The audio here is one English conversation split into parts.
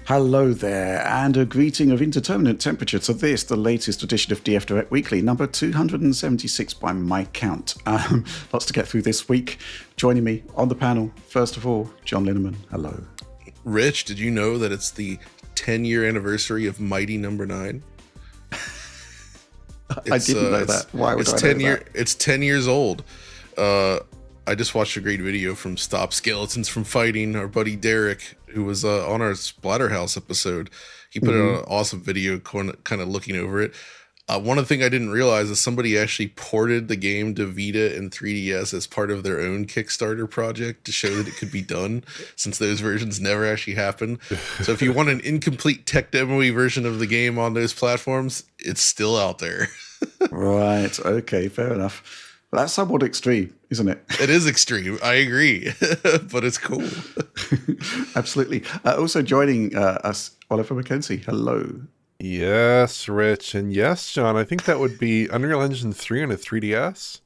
Hello there, and a greeting of indeterminate temperature to this, the latest edition of DF Direct Weekly, number 276 by my count. Lots to get through this week. Joining me on the panel, first of all, John Linneman. Hello. Rich, did you know that it's the 10-year anniversary of Mighty Number 9? I didn't know that. Why would I know that? It's 10 years old. I just watched a great video from Stop Skeletons from Fighting. Our buddy Derek, who was on our Splatterhouse episode, he put out an awesome video kind of looking over it. One of the things I didn't realize is somebody actually ported the game to Vita and 3DS as part of their own Kickstarter project to show that it could be done, since those versions never actually happened. So if you want an incomplete tech demo-y version of the game on those platforms, it's still out there. Right, okay, fair enough. Well, that's somewhat extreme, isn't it? It is extreme, I agree, but it's cool. Absolutely. Also joining us, Oliver McKenzie. Hello. Yes, Rich, and yes, John, I think that would be Unreal Engine 3 on a 3DS.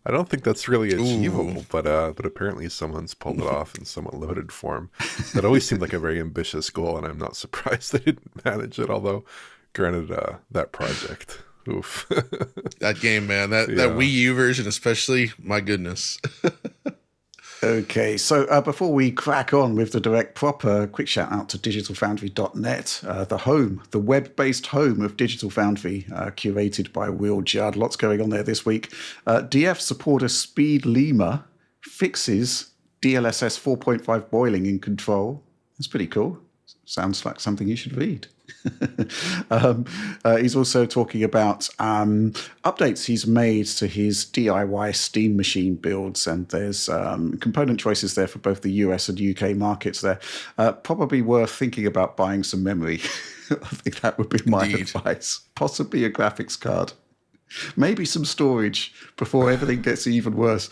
I don't think that's really achievable, but apparently someone's pulled it off in somewhat limited form. That always seemed like a very ambitious goal, and I'm not surprised they didn't manage it, although, granted, that project... Oof. That game, man, that Wii U version especially, my goodness. Okay, so before we crack on with the direct proper, quick shout out to digitalfoundry.net, the web-based home of Digital Foundry, curated by Will Judd. Lots going on there this week. DF supporter Speed Lima fixes DLSS 4.5 boiling in Control. That's pretty cool. Sounds like something you should read. He's also talking about updates he's made to his DIY Steam machine builds, and there's component choices there for both the US and UK markets there. Probably worth thinking about buying some memory. I think that would be my advice. Possibly a graphics card. Maybe some storage before everything gets even worse.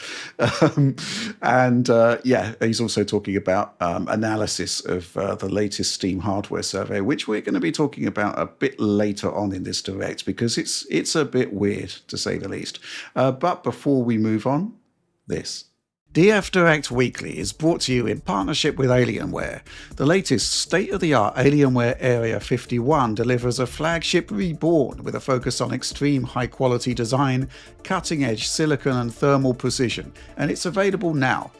He's also talking about analysis of the latest Steam hardware survey, which we're going to be talking about a bit later on in this direct, because it's a bit weird, to say the least. But before we move on, this. DF Direct Weekly is brought to you in partnership with Alienware. The latest state-of-the-art Alienware Area 51 delivers a flagship reborn with a focus on extreme high-quality design, cutting-edge silicon and thermal precision, and it's available now.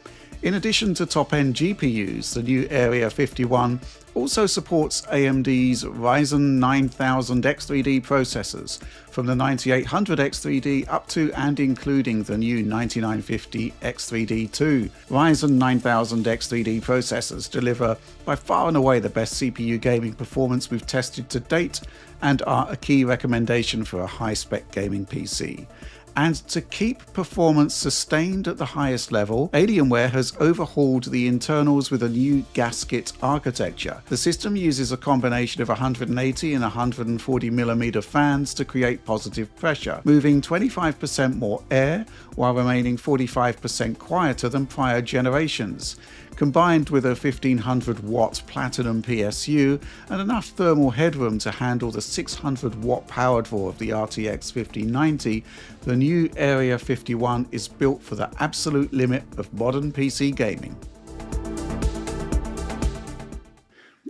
In addition to top-end GPUs, the new Area 51 also supports AMD's Ryzen 9000 X3D processors, from the 9800 X3D up to and including the new 9950 X3D2. Ryzen 9000 X3D processors deliver by far and away the best CPU gaming performance we've tested to date, and are a key recommendation for a high-spec gaming PC. And to keep performance sustained at the highest level, Alienware has overhauled the internals with a new gasket architecture. The system uses a combination of 180 and 140mm fans to create positive pressure, moving 25% more air while remaining 45% quieter than prior generations. Combined with a 1500-watt Platinum PSU and enough thermal headroom to handle the 600-watt power draw of the RTX 5090, the new Area 51 is built for the absolute limit of modern PC gaming.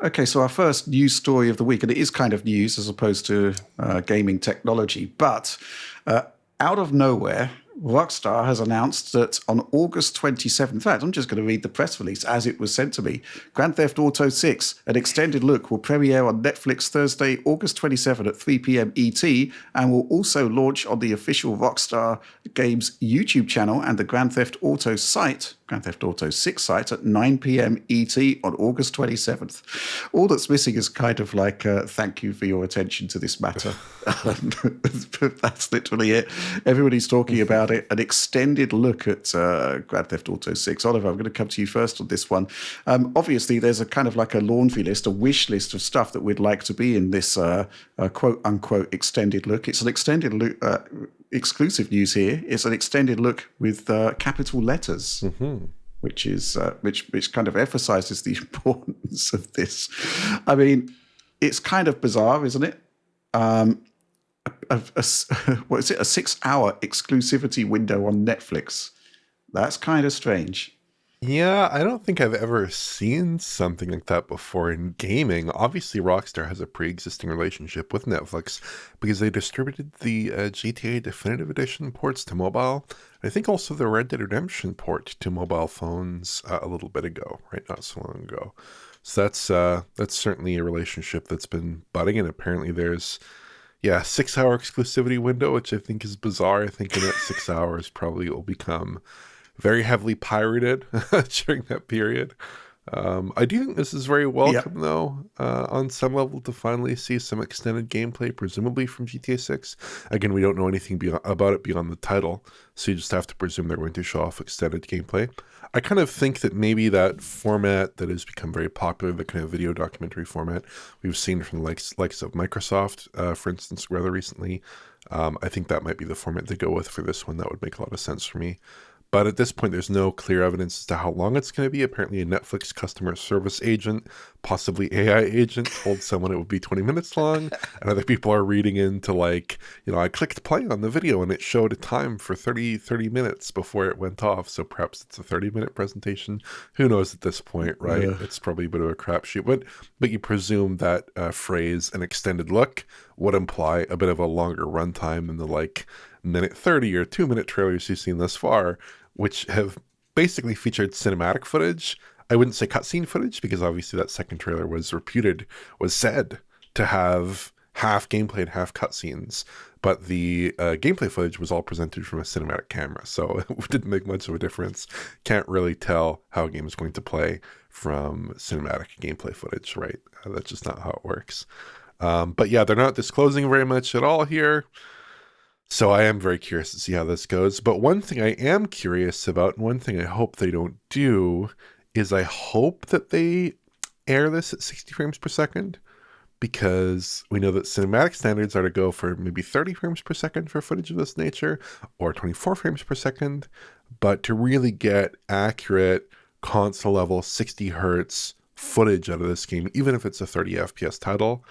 Okay, so our first news story of the week, and it is kind of news as opposed to gaming technology, but out of nowhere, Rockstar has announced that on August 27th, in fact, I'm just going to read the press release as it was sent to me. Grand Theft Auto 6, an extended look, will premiere on Netflix Thursday, August 27 at 3 p.m. ET, and will also launch on the official Rockstar Games YouTube channel and the Grand Theft Auto 6 site at 9 p.m. ET on August 27th. All that's missing is kind of like, thank you for your attention to this matter. That's literally it. Everybody's talking about it. An extended look at Grand Theft Auto 6. Oliver, I'm going to come to you first on this one. Obviously, there's a kind of like a laundry list, a wish list of stuff that we'd like to be in this quote-unquote extended look. It's an extended look... exclusive news here. It's an extended look with capital letters, which is which kind of emphasizes the importance of this. I mean, it's kind of bizarre, isn't it? What is it? A 6-hour exclusivity window on Netflix. That's kind of strange. Yeah, I don't think I've ever seen something like that before in gaming. Obviously, Rockstar has a pre-existing relationship with Netflix because they distributed the GTA Definitive Edition ports to mobile. I think also the Red Dead Redemption port to mobile phones a little bit ago, right? Not so long ago. So that's certainly a relationship that's been budding, and apparently there's, yeah, 6 hour exclusivity window, which I think is bizarre. I think in that 6 hours probably it will become very heavily pirated during that period. I do think this is very Yeah. welcome, though, on some level, to finally see some extended gameplay, presumably from GTA 6. Again, we don't know anything about it beyond the title, so you just have to presume they're going to show off extended gameplay. I kind of think that maybe that format that has become very popular, the kind of video documentary format we've seen from the likes of Microsoft, for instance, rather recently, I think that might be the format to go with for this one. That would make a lot of sense for me. But at this point, there's no clear evidence as to how long it's going to be. Apparently, a Netflix customer service agent, possibly AI agent, told someone it would be 20 minutes long. And other people are reading into, like, I clicked play on the video and it showed a time for 30 minutes before it went off. So perhaps it's a 30-minute presentation. Who knows at this point, right? It's probably a bit of a crapshoot. But you presume that phrase, an extended look, would imply a bit of a longer runtime than the, like, minute 30 or 2 minute trailers you've seen thus far, which have basically featured cinematic footage. I wouldn't say cutscene footage, because obviously that second trailer was said to have half gameplay and half cutscenes, but the gameplay footage was all presented from a cinematic camera, so it didn't make much of a difference. Can't really tell how a game is going to play from cinematic gameplay footage, right? That's just not how it works. But yeah, they're not disclosing very much at all here. So I am very curious to see how this goes. But one thing I am curious about, and one thing I hope they don't do, is I hope that they air this at 60 frames per second, because we know that cinematic standards are to go for maybe 30 frames per second for footage of this nature, or 24 frames per second. But to really get accurate console level 60 hertz footage out of this game, even if it's a 30 FPS title,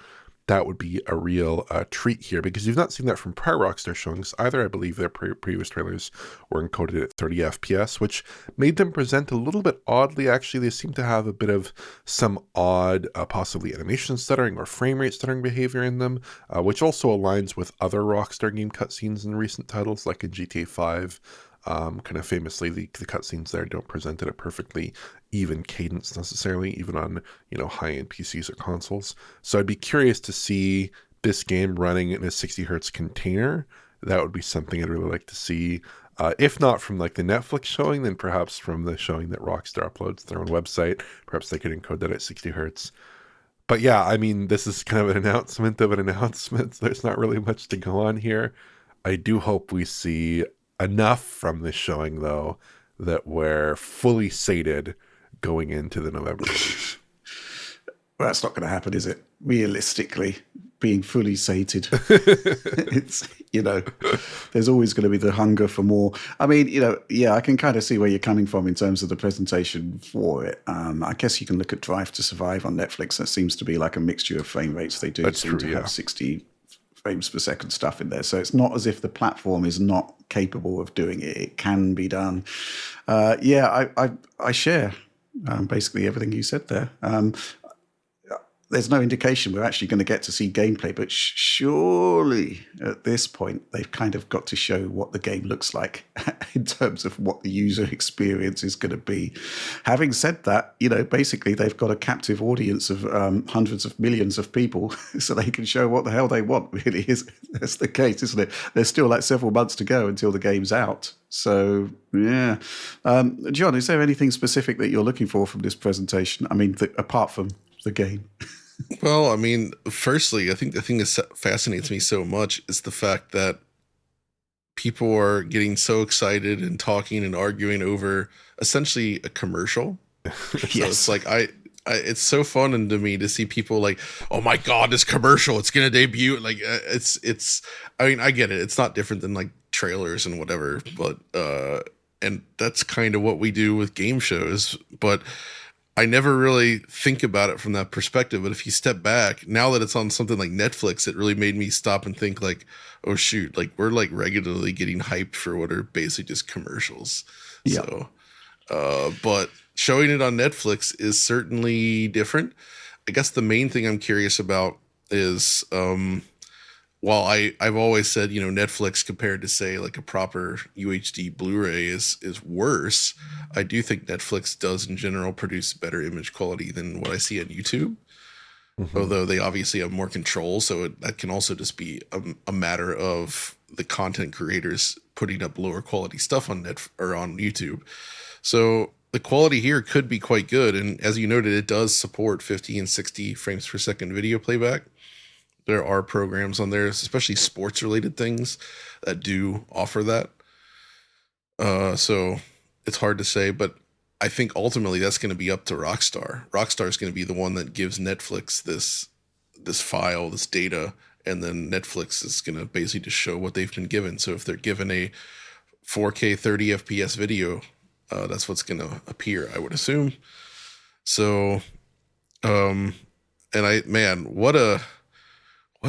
that would be a real treat here, because you've not seen that from prior Rockstar showings either. I believe their previous trailers were encoded at 30 FPS, which made them present a little bit oddly. Actually, they seem to have a bit of some odd, possibly animation stuttering or frame rate stuttering behavior in them, which also aligns with other Rockstar game cutscenes in recent titles, like in GTA 5. Kind of famously, the cutscenes there don't present at a perfectly even cadence necessarily, even on high-end PCs or consoles. So I'd be curious to see this game running in a 60 hertz container. That would be something I'd really like to see. If not from like the Netflix showing, then perhaps from the showing that Rockstar uploads to their own website. Perhaps they could encode that at 60 hertz. But yeah, I mean, this is kind of an announcement of an announcement. So there's not really much to go on here. I do hope we see enough from this showing, though, that we're fully sated going into the November release. Well, that's not going to happen, is it? Realistically, being fully sated, it's, there's always going to be the hunger for more. I mean, yeah, I can kind of see where you're coming from in terms of the presentation for it. I guess you can look at Drive to Survive on Netflix. That seems to be like a mixture of frame rates. They do That's seem true, to yeah. have 60 frames per second stuff in there. So it's not as if the platform is not capable of doing it. It can be done. Yeah, I share basically everything you said there. There's no indication we're actually going to get to see gameplay, but surely at this point they've kind of got to show what the game looks like in terms of what the user experience is going to be. Having said that, basically they've got a captive audience of hundreds of millions of people, so they can show what the hell they want. Really, that's the case, isn't it? There's still like several months to go until the game's out. So yeah, John, is there anything specific that you're looking for from this presentation? I mean, apart from the game. Well, I mean, firstly, I think the thing that fascinates me so much is the fact that people are getting so excited and talking and arguing over essentially a commercial. Yes. So it's like it's so fun and to me to see people like, oh my god, this commercial, it's gonna debut. Like it's. I mean, I get it. It's not different than like trailers and whatever, but and that's kind of what we do with game shows, but I never really think about it from that perspective. But if you step back, now that it's on something like Netflix, it really made me stop and think like, oh shoot, like we're like regularly getting hyped for what are basically just commercials. Yeah. So But showing it on Netflix is certainly different. I guess the main thing I'm curious about is, while I've always said, Netflix compared to say like a proper UHD Blu-ray is worse. I do think Netflix does in general produce better image quality than what I see on YouTube. Although they obviously have more control, so that can also just be a matter of the content creators putting up lower quality stuff on or on YouTube. So the quality here could be quite good, and as you noted, it does support 50 and 60 frames per second video playback. There are programs on there, especially sports related things, that do offer that. So it's hard to say, but I think ultimately that's going to be up to Rockstar. Rockstar is going to be the one that gives Netflix this file, this data, and then Netflix is going to basically just show what they've been given. So if they're given a 4K 30 FPS video, that's what's going to appear, I would assume. So, and what a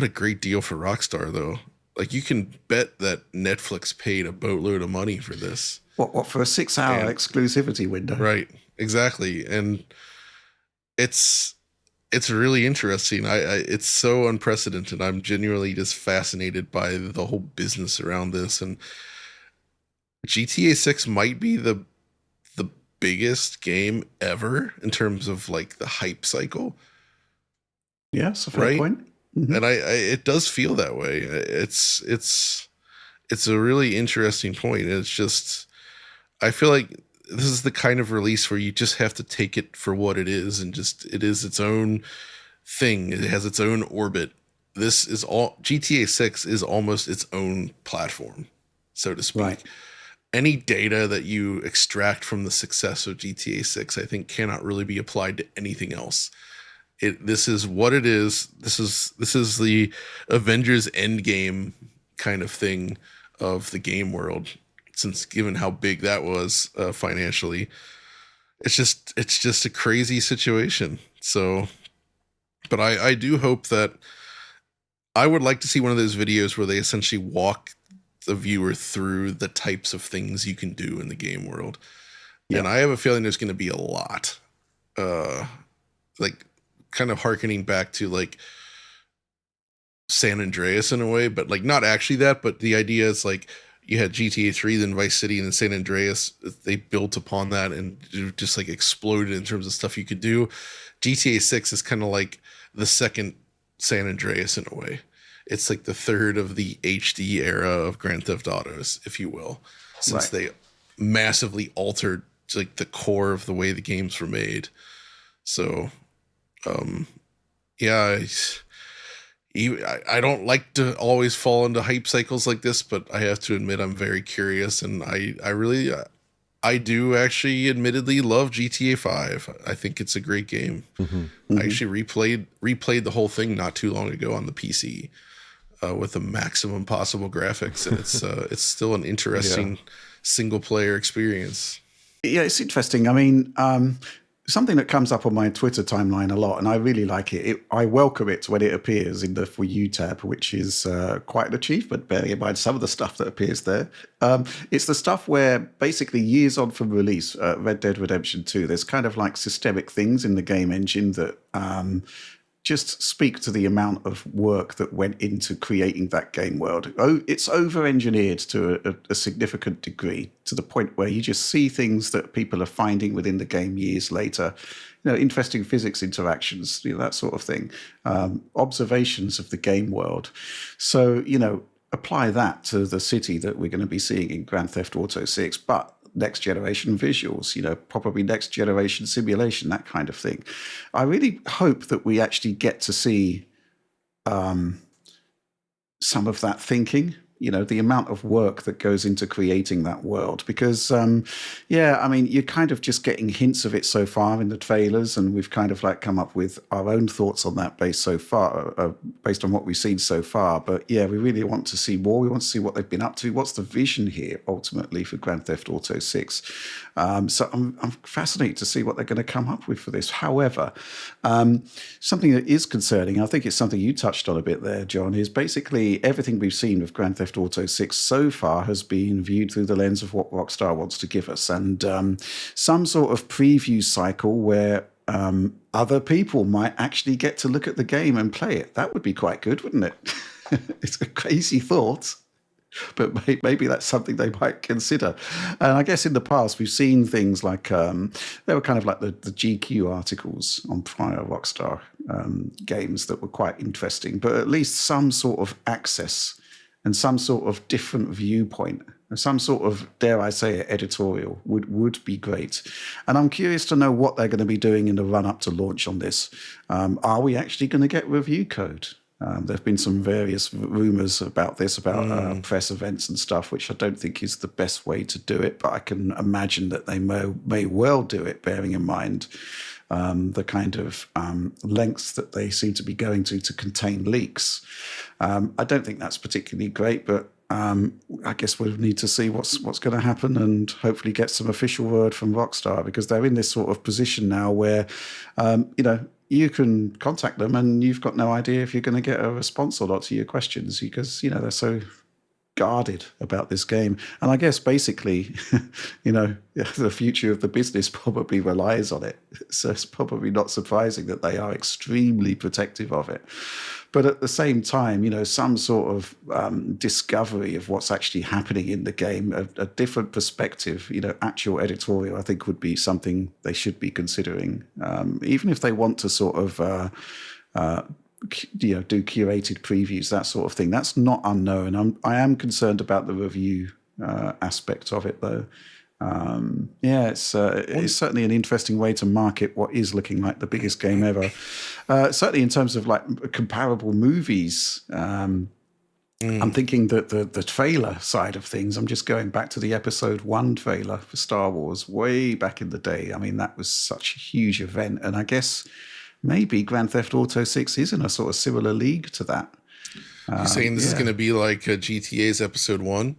great deal for Rockstar, though. Like, you can bet that Netflix paid a boatload of money for this. What for a 6-hour exclusivity window? Right, exactly. And it's really interesting. It's so unprecedented. I'm genuinely just fascinated by the whole business around this. And GTA 6 might be the biggest game ever in terms of like the hype cycle. Yeah, that's a fair point. Mm-hmm. And it does feel that way. It's a really interesting point. It's just, I feel like this is the kind of release where you just have to take it for what it is, and just, it is its own thing. It has its own orbit. This is all, GTA 6 is almost its own platform, so to speak. Right. Any data that you extract from the success of GTA 6, I think, cannot really be applied to anything else. This is what it is. This is the Avengers Endgame kind of thing of the game world, since given how big that was financially. It's just a crazy situation. So, but I do hope that, I would like to see one of those videos where they essentially walk the viewer through the types of things you can do in the game world. Yeah. And I have a feeling there's going to be a lot, like kind of hearkening back to like San Andreas in a way, but like not actually that, but the idea is like you had GTA 3, then Vice City, and then San Andreas. They built upon that and just like exploded in terms of stuff you could do. GTA 6 is kind of like the second San Andreas in a way. It's like the third of the HD era of Grand Theft Autos, if you will, since they massively altered like the core of the way the games were made. So, yeah, I don't like to always fall into hype cycles like this, but I have to admit I'm very curious, and I do actually admittedly love GTA 5. I think it's a great game. Mm-hmm. I actually replayed the whole thing not too long ago on the PC. With the maximum possible graphics, and it's still an interesting single player experience. Yeah, it's interesting. I mean, something that comes up on my Twitter timeline a lot, and I really like it. I welcome it when it appears in the For You tab, which is quite an achievement, bearing in mind some of the stuff that appears there. It's the stuff where basically years on from release, Red Dead Redemption 2, there's kind of like systemic things in the game engine that just speak to the amount of work that went into creating that game world. Oh, it's over-engineered to a significant degree, to the point where you just see things that people are finding within the game years later. Interesting physics interactions, that sort of thing. Observations of the game world. So, apply that to the city that we're going to be seeing in Grand Theft Auto 6, but next generation visuals, probably next generation simulation, that kind of thing. I really hope that we actually get to see some of that thinking, the amount of work that goes into creating that world. Because, you're kind of just getting hints of it so far in the trailers, and we've kind of like come up with our own thoughts on that based on what we've seen so far. But yeah, we really want to see more. We want to see what they've been up to. What's the vision here ultimately for Grand Theft Auto 6? So I'm fascinated to see what they're going to come up with for this. However, something that is concerning, I think it's something you touched on a bit there, John, is basically everything we've seen with Grand Theft Theft Auto 6 so far has been viewed through the lens of what Rockstar wants to give us, and some sort of preview cycle where other people might actually get to look at the game and play it. That would be quite good, wouldn't it? It's a crazy thought, but maybe that's something they might consider. And I guess in the past, we've seen things like, they were kind of like the GQ articles on prior Rockstar games that were quite interesting, but at least some sort of access and some sort of different viewpoint, some sort of, dare I say it, editorial would be great. And I'm curious to know what they're going to be doing in the run-up to launch on this. Are we actually going to get review code? There have been some various rumors about this, about press events and stuff, which I don't think is the best way to do it, but I can imagine that they may well do it, bearing in mind the kind of lengths that they seem to be going to contain leaks. I don't think that's particularly great, but I guess we'll need to see what's going to happen and hopefully get some official word from Rockstar, because they're in this sort of position now where, you can contact them and you've got no idea if you're going to get a response or not to your questions, because, they're so guarded about this game. And I guess basically, the future of the business probably relies on it. So it's probably not surprising that they are extremely protective of it. But at the same time, some sort of discovery of what's actually happening in the game, a different perspective, actual editorial, I think would be something they should be considering. Even if they want to sort of, do curated previews, that sort of thing. That's not unknown. I am concerned about the review aspect of it, though. It's certainly an interesting way to market what is looking like the biggest game ever. Certainly in terms of like comparable movies, I'm thinking that the trailer side of things, I'm just going back to the episode 1 trailer for Star Wars way back in the day. I mean, that was such a huge event. And I guess maybe Grand Theft Auto 6 is in a sort of similar league to that. You're saying this is going to be like GTA's episode 1?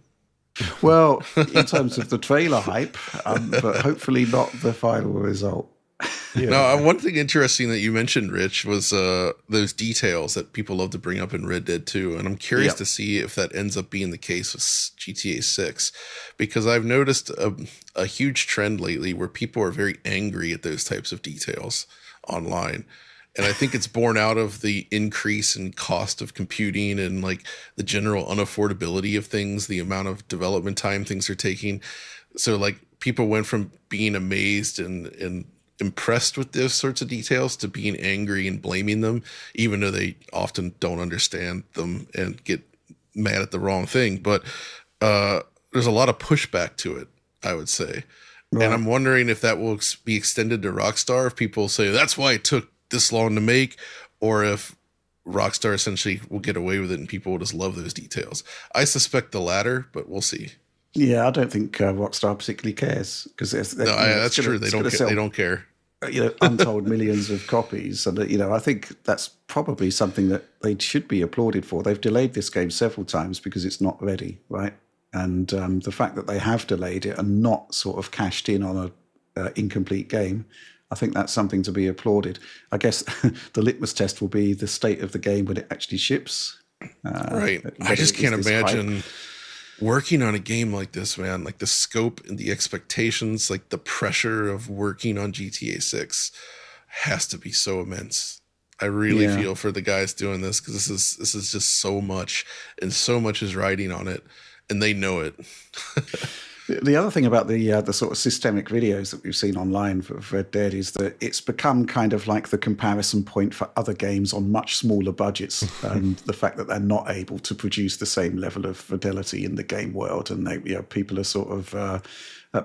Well, in terms of the trailer hype, but hopefully not the final result. Yeah. No, one thing interesting that you mentioned, Rich, was those details that people love to bring up in Red Dead 2. And I'm curious to see if that ends up being the case with GTA 6, because I've noticed a huge trend lately where people are very angry at those types of details online. And I think it's born out of the increase in cost of computing and like the general unaffordability of things, the amount of development time things are taking. So like people went from being amazed and impressed with those sorts of details to being angry and blaming them, even though they often don't understand them and get mad at the wrong thing. But there's a lot of pushback to it, I would say. Right. And I'm wondering if that will be extended to Rockstar, if people say that's why it took this long to make, or if Rockstar essentially will get away with it and people will just love those details. I suspect the latter, but we'll see. Yeah, I don't think Rockstar particularly cares, because that's true. They don't care. Untold millions of copies, and I think that's probably something that they should be applauded for. They've delayed this game several times because it's not ready, right? And the fact that they have delayed it and not sort of cashed in on a incomplete game, I think that's something to be applauded. I guess the litmus test will be the state of the game when it actually ships. Right. I just can't imagine working on a game like this, man. Like the scope and the expectations, like the pressure of working on GTA 6 has to be so immense. I really feel for the guys doing this, because this is just so much, and so much is riding on it, and they know it. The other thing about the sort of systemic videos that we've seen online for Red Dead is that it's become kind of like the comparison point for other games on much smaller budgets, and the fact that they're not able to produce the same level of fidelity in the game world, and people are sort of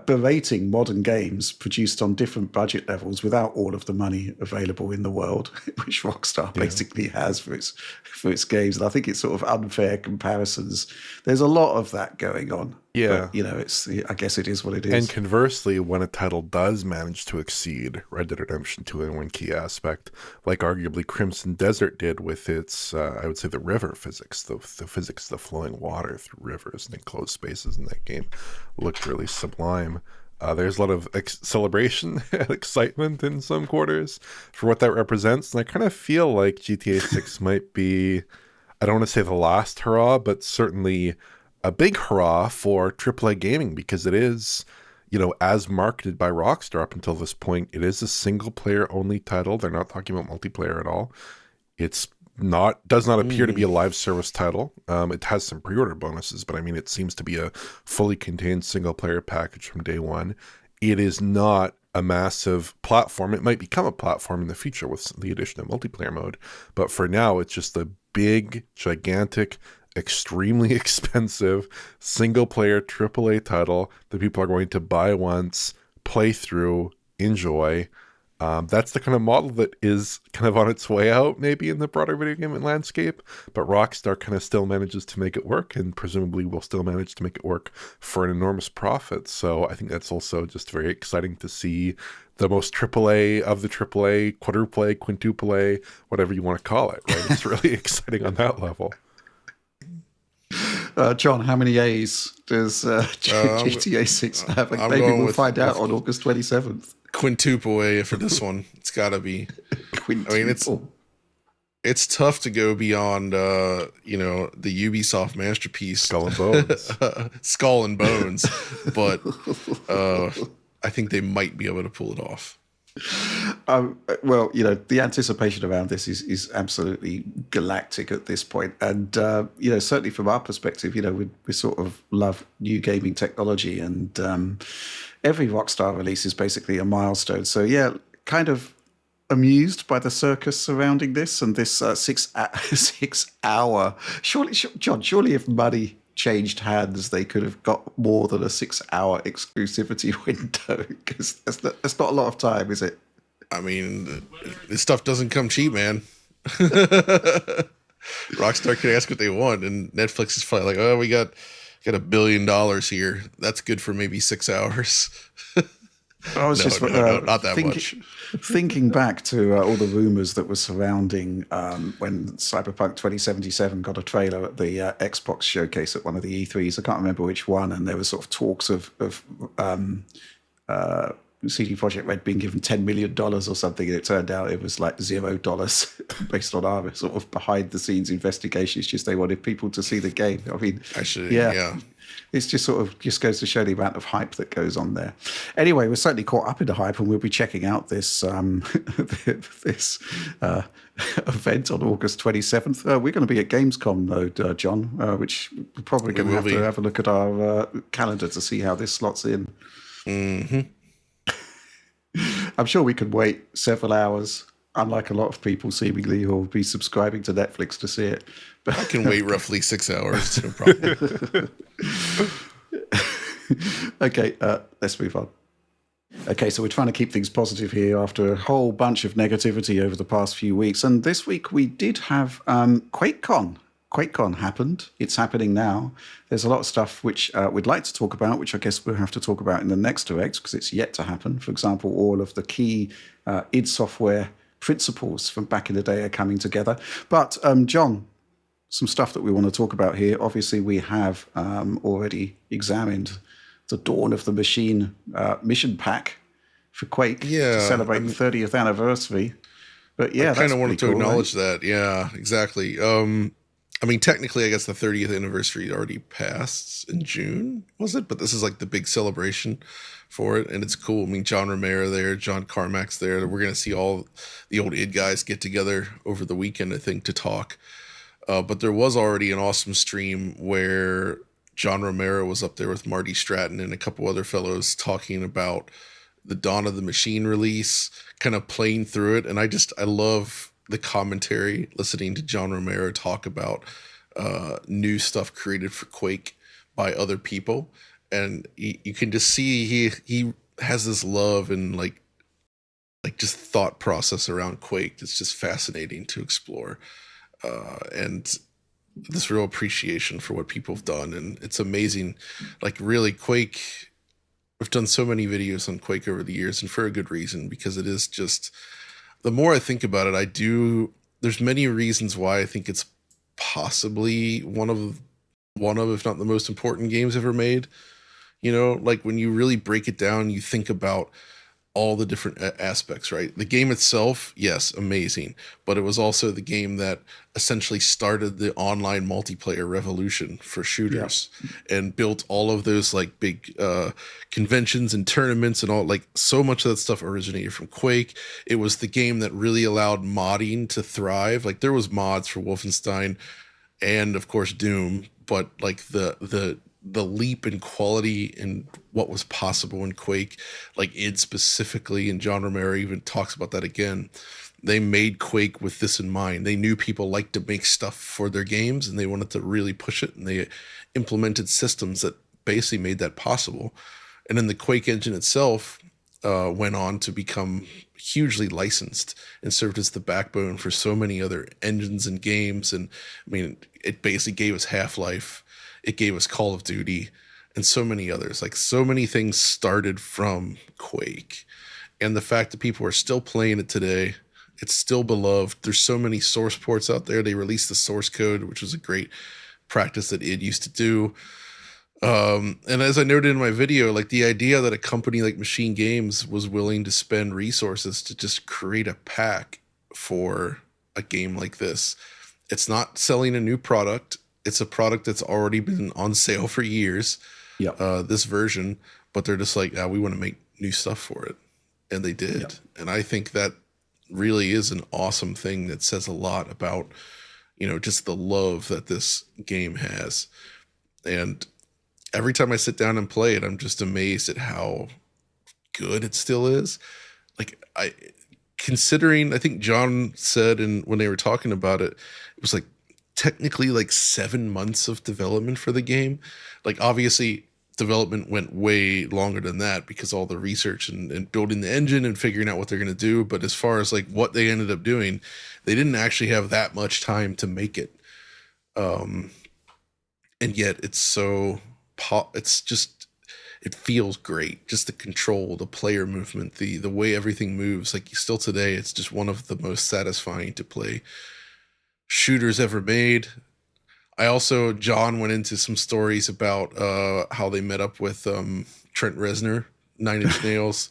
berating modern games produced on different budget levels without all of the money available in the world, which Rockstar basically has for its games. And I think it's sort of unfair comparisons. There's a lot of that going on. Yeah. But, I guess it is what it is. And conversely, when a title does manage to exceed Red Dead Redemption 2 in one key aspect, like arguably Crimson Desert did with its, I would say, the river physics, the physics of the flowing water through rivers and enclosed spaces in that game looked really sublime. There's a lot of celebration and excitement in some quarters for what that represents. And I kind of feel like GTA 6 might be, I don't want to say the last hurrah, but certainly a big hurrah for AAA gaming, because it is, as marketed by Rockstar up until this point, it is a single player only title. They're not talking about multiplayer at all. It's does not appear to be a live service title. It has some pre-order bonuses, but I mean, it seems to be a fully contained single player package from day one. It is not a massive platform. It might become a platform in the future with the addition of multiplayer mode, but for now, it's just a big, gigantic, extremely expensive single player AAA title that people are going to buy once, play through, enjoy. That's the kind of model that is kind of on its way out, maybe, in the broader video game landscape, but Rockstar kind of still manages to make it work, and presumably will still manage to make it work for an enormous profit. So I think that's also just very exciting to see the most AAA of the AAA, quadruple A, quintuple A, whatever you want to call it, right? It's really exciting on that level. John, how many A's does GTA 6 have? Maybe we'll find out on August 27th. Quintuple A for this one. It's got to be. I mean, it's tough to go beyond, the Ubisoft masterpiece, Skull and Bones. Skull and Bones, but I think they might be able to pull it off. Well, the anticipation around this is absolutely galactic at this point. And, certainly from our perspective, we sort of love new gaming technology, and every Rockstar release is basically a milestone. So, yeah, kind of amused by the circus surrounding this and this 6 hour. Surely if money changed hands, they could have got more than a 6 hour exclusivity window, because that's not a lot of time, is it? I mean, this stuff doesn't come cheap, man. Rockstar can ask what they want, and Netflix is probably like, "Oh, we got $1 billion here. That's good for maybe 6 hours." I was not that much. Thinking back to all the rumors that were surrounding when Cyberpunk 2077 got a trailer at the Xbox showcase at one of the E3s. I can't remember which one, and there was sort of talks of CD Projekt Red being given $10 million or something, and it turned out it was like $0 based on our sort of behind the scenes investigation. It's just they wanted people to see the game. I mean, actually, yeah. It's just sort of just goes to show the amount of hype that goes on there. Anyway, we're certainly caught up in the hype, and we'll be checking out this this event on August 27th. We're going to be at Gamescom, though, John, which we're probably going to have a look at our calendar to see how this slots in. Mm-hmm. I'm sure we could wait several hours, unlike a lot of people seemingly who will be subscribing to Netflix to see it. But I can wait roughly 6 hours, no problem. Okay, let's move on. Okay, so we're trying to keep things positive here after a whole bunch of negativity over the past few weeks. And this week we did have Quakecon. Quakecon happened. It's happening now. There's a lot of stuff which we'd like to talk about, which I guess we'll have to talk about in the next Direct because it's yet to happen. For example, all of the key id Software principles from back in the day are coming together. But John, some stuff that we want to talk about here. Obviously, we have already examined the Dawn of the Machine mission pack for Quake to celebrate the 30th anniversary. But yeah, I kind of wanted to acknowledge that. Yeah, exactly. I mean, technically, I guess the 30th anniversary already passed in June, was it? But this is like the big celebration for it, and it's cool. I mean, John Romero there, John Carmack's there. We're going to see all the old id guys get together over the weekend, I think, to talk. But there was already an awesome stream where John Romero was up there with Marty Stratton and a couple other fellows talking about the Dawn of the Machine release, kind of playing through it. And I love the commentary, listening to John Romero talk about new stuff created for Quake by other people. And you can just see he has this love and like just thought process around Quake that's just fascinating to explore. And this real appreciation for what people have done. And it's amazing. Like, really, Quake, I've done so many videos on Quake over the years, and for a good reason, because it is just, the more I think about it, there's many reasons why I think it's possibly one of, if not the most important games ever made. You know, like when you really break it down, you think about all the different aspects, right? The game itself, yes, amazing, but it was also the game that essentially started the online multiplayer revolution for shooters and built all of those like big conventions and tournaments and all, like so much of that stuff originated from Quake. It was the game that really allowed modding to thrive. Like there was mods for Wolfenstein and of course Doom, but like the leap in quality and what was possible in Quake, like id specifically, and John Romero even talks about that again. They made Quake with this in mind. They knew people liked to make stuff for their games and they wanted to really push it, and they implemented systems that basically made that possible. And then the Quake engine itself went on to become hugely licensed and served as the backbone for so many other engines and games. And I mean, it basically gave us Half-Life, it gave us Call of Duty, and so many others. Like so many things started from Quake. And the fact that people are still playing it today, it's still beloved. There's so many source ports out there. They released the source code, which was a great practice that id used to do. And as I noted in my video, like the idea that a company like Machine Games was willing to spend resources to just create a pack for a game like this. It's not selling a new product. It's a product that's already been on sale for years. This version, but they're just like, we want to make new stuff for it. And they did. And I think that really is an awesome thing that says a lot about, you know, just the love that this game has. And every time I sit down and play it, I'm just amazed at how good it still is. Like considering, I think John said, and when they were talking about it, it was like technically like 7 months of development for the game. Like obviously development went way longer than that because all the research and building the engine and figuring out what they're going to do. But as far as like what they ended up doing, they didn't actually have that much time to make it. And yet it's so, it's just, it feels great. Just the control, the player movement, the way everything moves. Like still today, it's just one of the most satisfying to play shooters ever made. I also, John went into some stories about how they met up with Trent Reznor, Nine Inch Nails,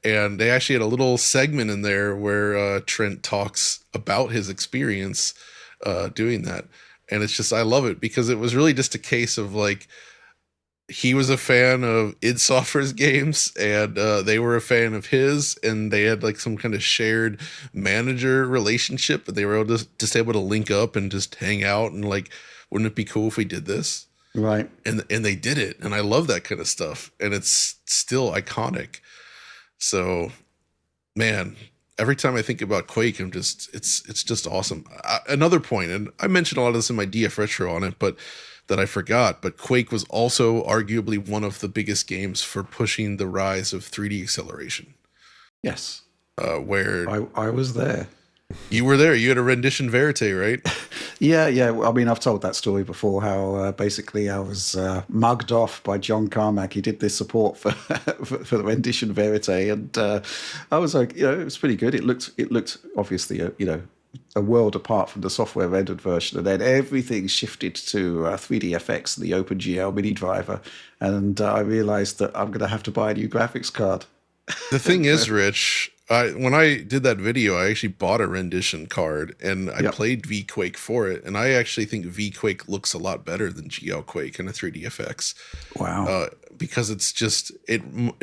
and they actually had a little segment in there where Trent talks about his experience doing that. And it's just, I love it because it was really just a case of like, he was a fan of id Software's games and they were a fan of his, and they had like some kind of shared manager relationship, but they were just able to link up and just hang out and like, wouldn't it be cool if we did this? Right. And they did it. And I love that kind of stuff. And it's still iconic. So man, every time I think about Quake, I'm just, it's just awesome. Another point, and I mentioned a lot of this in my DF Retro on it, but that I forgot, but Quake was also arguably one of the biggest games for pushing the rise of 3D acceleration. Yes. Where I was there. You were there. You had a rendition verite, right? Yeah. I mean, I've told that story before, how basically I was mugged off by John Carmack. He did this support for for the rendition verite, and I was like, you know, it was pretty good. It looked obviously, you know, a world apart from the software rendered version, and then everything shifted to 3DFX, the OpenGL mini driver, and I realized that I'm going to have to buy a new graphics card. The thing is, Rich, when I did that video, I actually bought a rendition card and I played V-Quake for it, and I actually think V-Quake looks a lot better than GL Quake in a 3DFX. Wow. Because it's just, it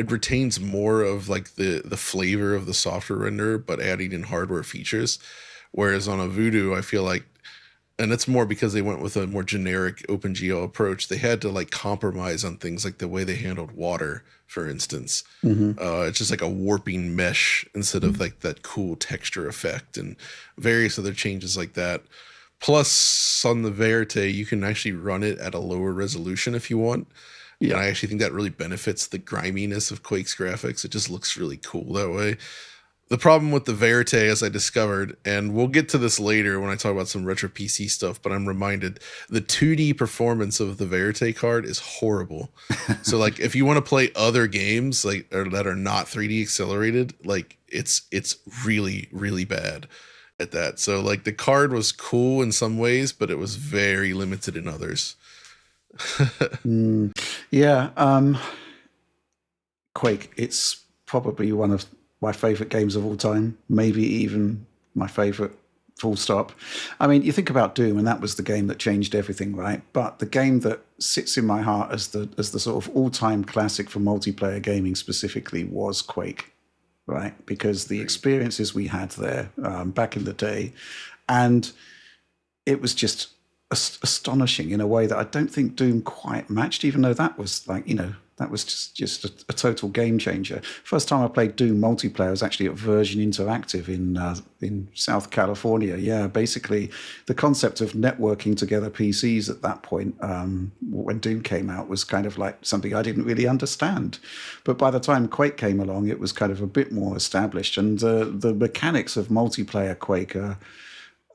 retains more of like the flavor of the software render, but adding in hardware features. Whereas on a Voodoo, I feel like, and it's more because they went with a more generic OpenGL approach. They had to like compromise on things like the way they handled water, for instance. It's just like a warping mesh instead of like that cool texture effect and various other changes like that. Plus, on the Verite, you can actually run it at a lower resolution if you want. Yeah. And I actually think that really benefits the griminess of Quake's graphics. It just looks really cool that way. The problem with the Verite, as I discovered, and we'll get to this later when I talk about some retro PC stuff, but I'm reminded the 2D performance of the Verite card is horrible. So like if you want to play other games like that are not 3D accelerated, like it's really, really bad at that. So like the card was cool in some ways, but it was very limited in others. Yeah. Quake, it's probably one of my favorite games of all time, maybe even my favorite. Full stop. I mean, you think about Doom, and that was the game that changed everything, right? But the game that sits in my heart as the sort of all-time classic for multiplayer gaming specifically was Quake, right? Because the experiences we had there back in the day, and it was just astonishing in a way that I don't think Doom quite matched, even though that was like, that was just a total game changer. First time I played Doom multiplayer was actually at Verge Interactive in South California. Yeah, basically the concept of networking together PCs at that point, when Doom came out, was kind of like something I didn't really understand. But by the time Quake came along, it was kind of a bit more established. And the mechanics of multiplayer Quake are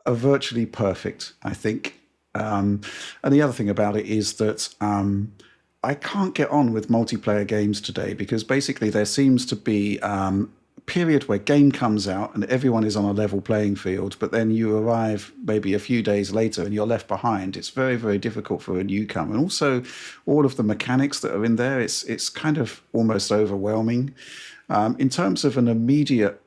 virtually perfect, I think. And the other thing about it is that I can't get on with multiplayer games today because basically there seems to be a period where game comes out and everyone is on a level playing field, but then you arrive maybe a few days later and you're left behind. It's very, very difficult for a newcomer. And also all of the mechanics that are in there, it's kind of almost overwhelming. In terms of an immediate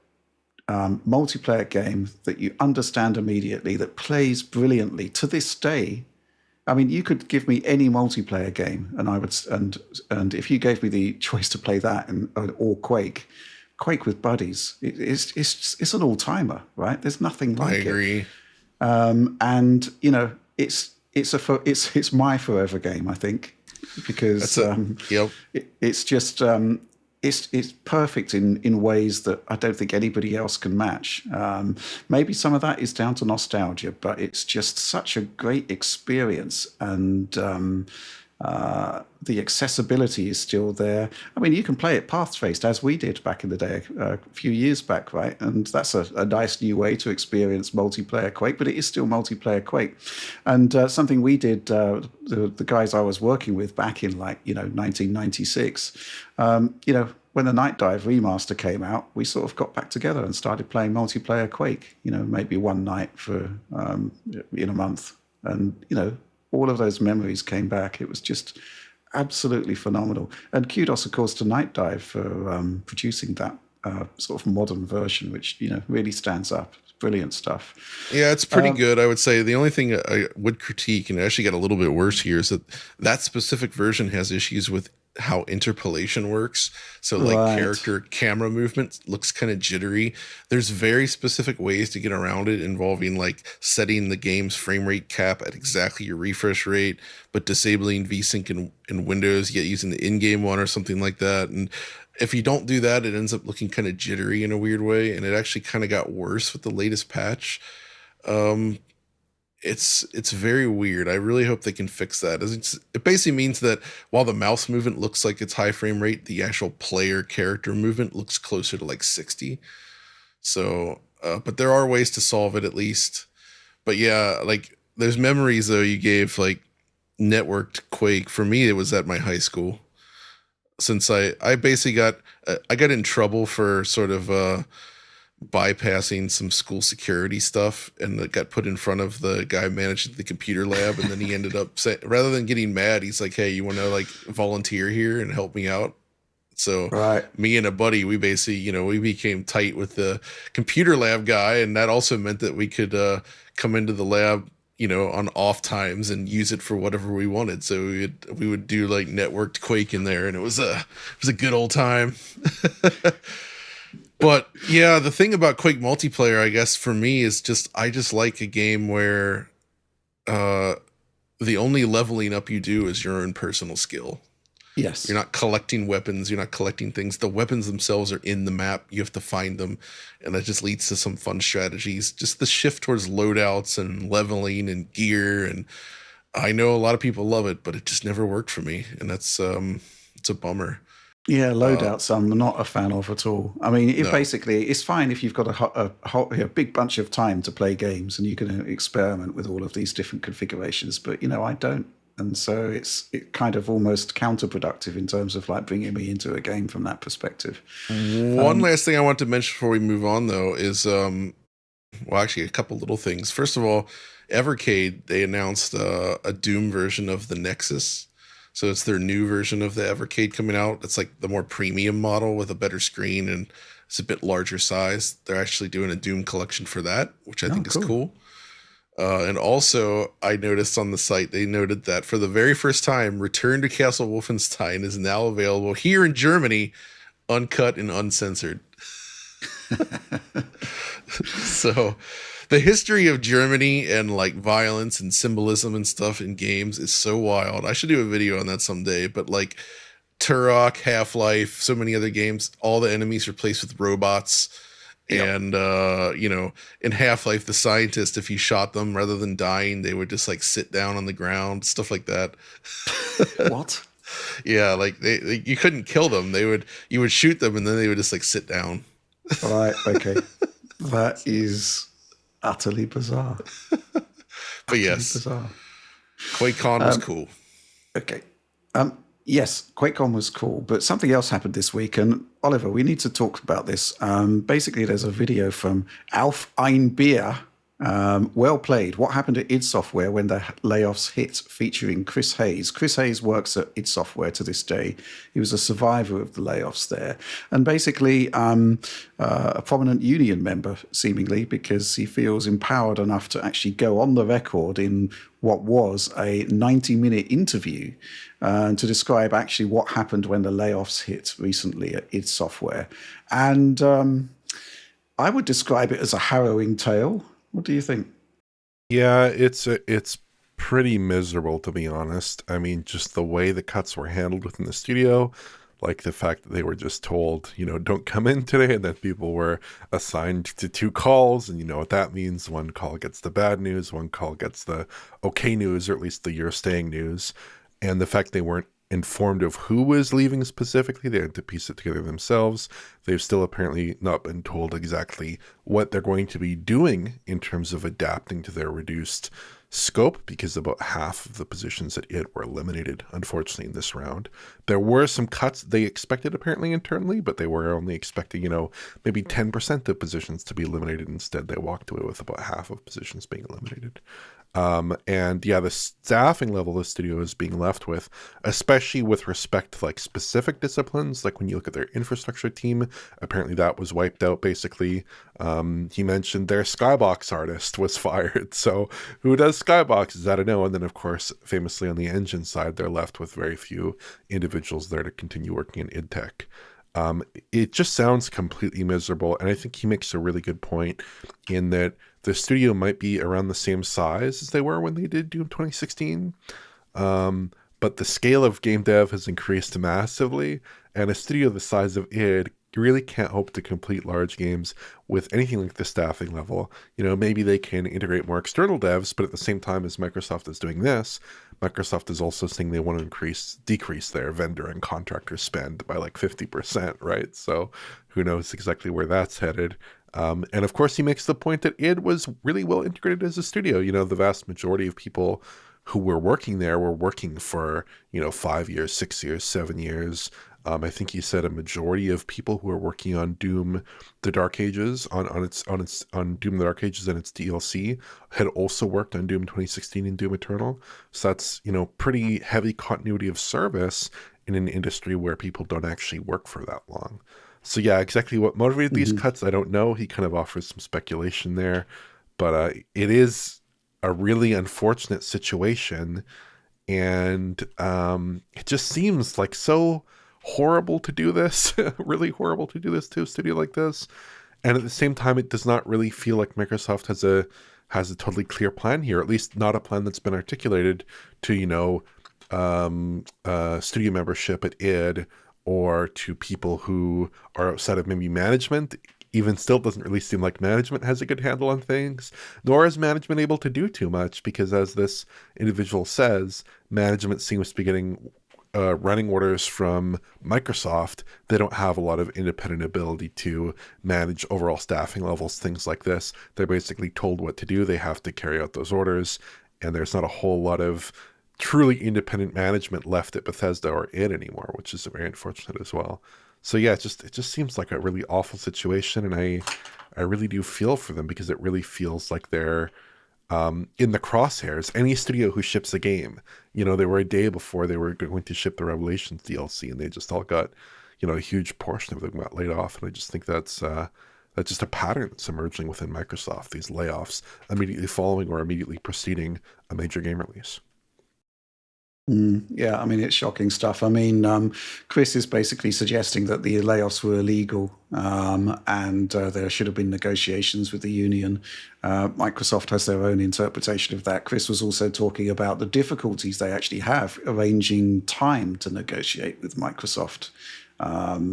multiplayer game that you understand immediately, that plays brilliantly to this day. I mean, you could give me any multiplayer game, and I would, and if you gave me the choice to play that or Quake with buddies, it's an all timer, right? There's nothing like it. I agree. And it's my forever game, I think, because it's just. It's perfect in ways that I don't think anybody else can match. Maybe some of that is down to nostalgia, but it's just such a great experience, and the accessibility is still there. I mean, you can play it path-traced, as we did back in the day, a few years back, right? And that's a nice new way to experience multiplayer Quake, but it is still multiplayer Quake. And something we did, the guys I was working with back in 1996, when the Night Dive remaster came out, we sort of got back together and started playing multiplayer Quake, maybe one night for in a month. And, all of those memories came back. It was just absolutely phenomenal. And kudos, of course, to Night Dive for producing that sort of modern version, which, really stands up. It's brilliant stuff. Yeah, it's pretty good, I would say. The only thing I would critique, and it actually got a little bit worse here, is that specific version has issues with how interpolation works. So character camera movement looks kind of jittery. There's very specific ways to get around it, involving setting the game's frame rate cap at exactly your refresh rate, but disabling VSync in Windows, yet using the in-game one or something like that. And if you don't do that, it ends up looking kind of jittery in a weird way. And it actually kind of got worse with the latest patch. It's very weird. I really hope they can fix that. It basically means that while the mouse movement looks like it's high frame rate, the actual player character movement looks closer to 60. So, but there are ways to solve it at least. But yeah, there's memories though you gave networked Quake. For me, it was at my high school. Since I basically got in trouble for sort of bypassing some school security stuff, and it got put in front of the guy managing the computer lab, and then he ended up saying, rather than getting mad, he's like, "Hey, you want to volunteer here and help me out?" So me and a buddy, we basically, we became tight with the computer lab guy, and that also meant that we could come into the lab, on off times and use it for whatever we wanted. So we would do networked Quake in there, and it was a good old time. But yeah, the thing about Quake multiplayer, I guess for me, is I just like a game where the only leveling up you do is your own personal skill. Yes. You're not collecting weapons. You're not collecting things. The weapons themselves are in the map. You have to find them. And that just leads to some fun strategies. Just the shift towards loadouts and leveling and gear. And I know a lot of people love it, but it just never worked for me. And that's it's a bummer. Yeah, loadouts I'm not a fan of at all. I mean, it's fine if you've got a big bunch of time to play games and you can experiment with all of these different configurations. But, I don't. And so it's kind of almost counterproductive in terms of bringing me into a game from that perspective. One last thing I want to mention before we move on, though, is, actually a couple little things. First of all, Evercade, they announced a Doom version of the Nexus. So it's their new version of the Evercade coming out. It's the more premium model with a better screen and It's a bit larger size. They're actually doing a Doom collection for that, which I think is cool. And also, I noticed on the site, they noted that for the very first time, Return to Castle Wolfenstein is now available here in Germany, uncut and uncensored. So the history of Germany and like violence and symbolism and stuff in games is so wild. I should do a video on that someday, but like Turok, Half-Life, so many other games, all the enemies replaced with robots. Yep. And in Half-Life, the scientists, if you shot them rather than dying, they would just like sit down on the ground, stuff like that. What? Yeah, like they you couldn't kill them. You would shoot them and then they would just like sit down. Right, okay. That is utterly bizarre. But yes, bizarre. Quakecon was cool. Okay. Yes, Quakecon was cool, but something else happened this week, and Oliver, we need to talk about this. Basically, there's a video from Auf ein Bier. Well played. What happened at id Software when the layoffs hit, featuring Chris Hayes. Chris Hayes works at id Software to this day. He was a survivor of the layoffs there. And basically a prominent union member, seemingly, because he feels empowered enough to actually go on the record in what was a 90-minute interview to describe actually what happened when the layoffs hit recently at id Software. And I would describe it as a harrowing tale. What do you think? Yeah, it's pretty miserable, to be honest. I mean, just the way the cuts were handled within the studio, like the fact that they were just told, don't come in today, and then people were assigned to 2 calls, and you know what that means. One call gets the bad news, one call gets the okay news, or at least the you're staying news. And the fact they weren't informed of who was leaving specifically, they had to piece it together themselves. They've still apparently not been told exactly what they're going to be doing in terms of adapting to their reduced scope, because about half of the positions at id were eliminated, unfortunately, in this round. There were some cuts they expected apparently internally, but they were only expecting, maybe 10% of positions to be eliminated. Instead, they walked away with about half of positions being eliminated. And yeah, the staffing level the studio is being left with, especially with respect to like specific disciplines, like when you look at their infrastructure team, apparently that was wiped out basically. He mentioned their skybox artist was fired. So who does skyboxes? I don't know. And then of course, famously on the engine side, they're left with very few individuals there to continue working in id Tech. It just sounds completely miserable. And I think he makes a really good point in that the studio might be around the same size as they were when they did Doom 2016. But the scale of game dev has increased massively. And a studio the size of id, you really can't hope to complete large games with anything like the staffing level. Maybe they can integrate more external devs, but at the same time as Microsoft is doing this, Microsoft is also saying they want to decrease their vendor and contractor spend by like 50%, right? So who knows exactly where that's headed. And of course, he makes the point that id was really well integrated as a studio. The vast majority of people who were working there were working for, 5 years, 6 years, 7 years. I think he said a majority of people who are working on Doom the Dark Ages, on Doom the Dark Ages and its DLC, had also worked on Doom 2016 and Doom Eternal. So that's, pretty heavy continuity of service in an industry where people don't actually work for that long. So yeah, exactly what motivated these cuts, I don't know. He kind of offers some speculation there, but it is a really unfortunate situation, and it just seems like so horrible to do this, really horrible to do this to a studio like this. And at the same time, it does not really feel like Microsoft has a totally clear plan here, at least not a plan that's been articulated to, studio membership at id, or to people who are outside of maybe management. Even still, doesn't really seem like management has a good handle on things, nor is management able to do too much, because as this individual says, management seems to be getting running orders from Microsoft. They don't have a lot of independent ability to manage overall staffing levels, things like this. They're basically told what to do. They have to carry out those orders, and there's not a whole lot of truly independent management left at Bethesda or id anymore, which is very unfortunate as well. So yeah, it just seems like a really awful situation, and I really do feel for them, because it really feels like they're in the crosshairs. Any studio who ships a game, they were a day before they were going to ship the Revelations DLC, and they just all got, a huge portion of them got laid off. And I just think that's just a pattern that's emerging within Microsoft, these layoffs immediately following or immediately preceding a major game release. Yeah, I mean, it's shocking stuff. I mean, Chris is basically suggesting that the layoffs were illegal, and there should have been negotiations with the union. Microsoft has their own interpretation of that. Chris was also talking about the difficulties they actually have arranging time to negotiate with Microsoft.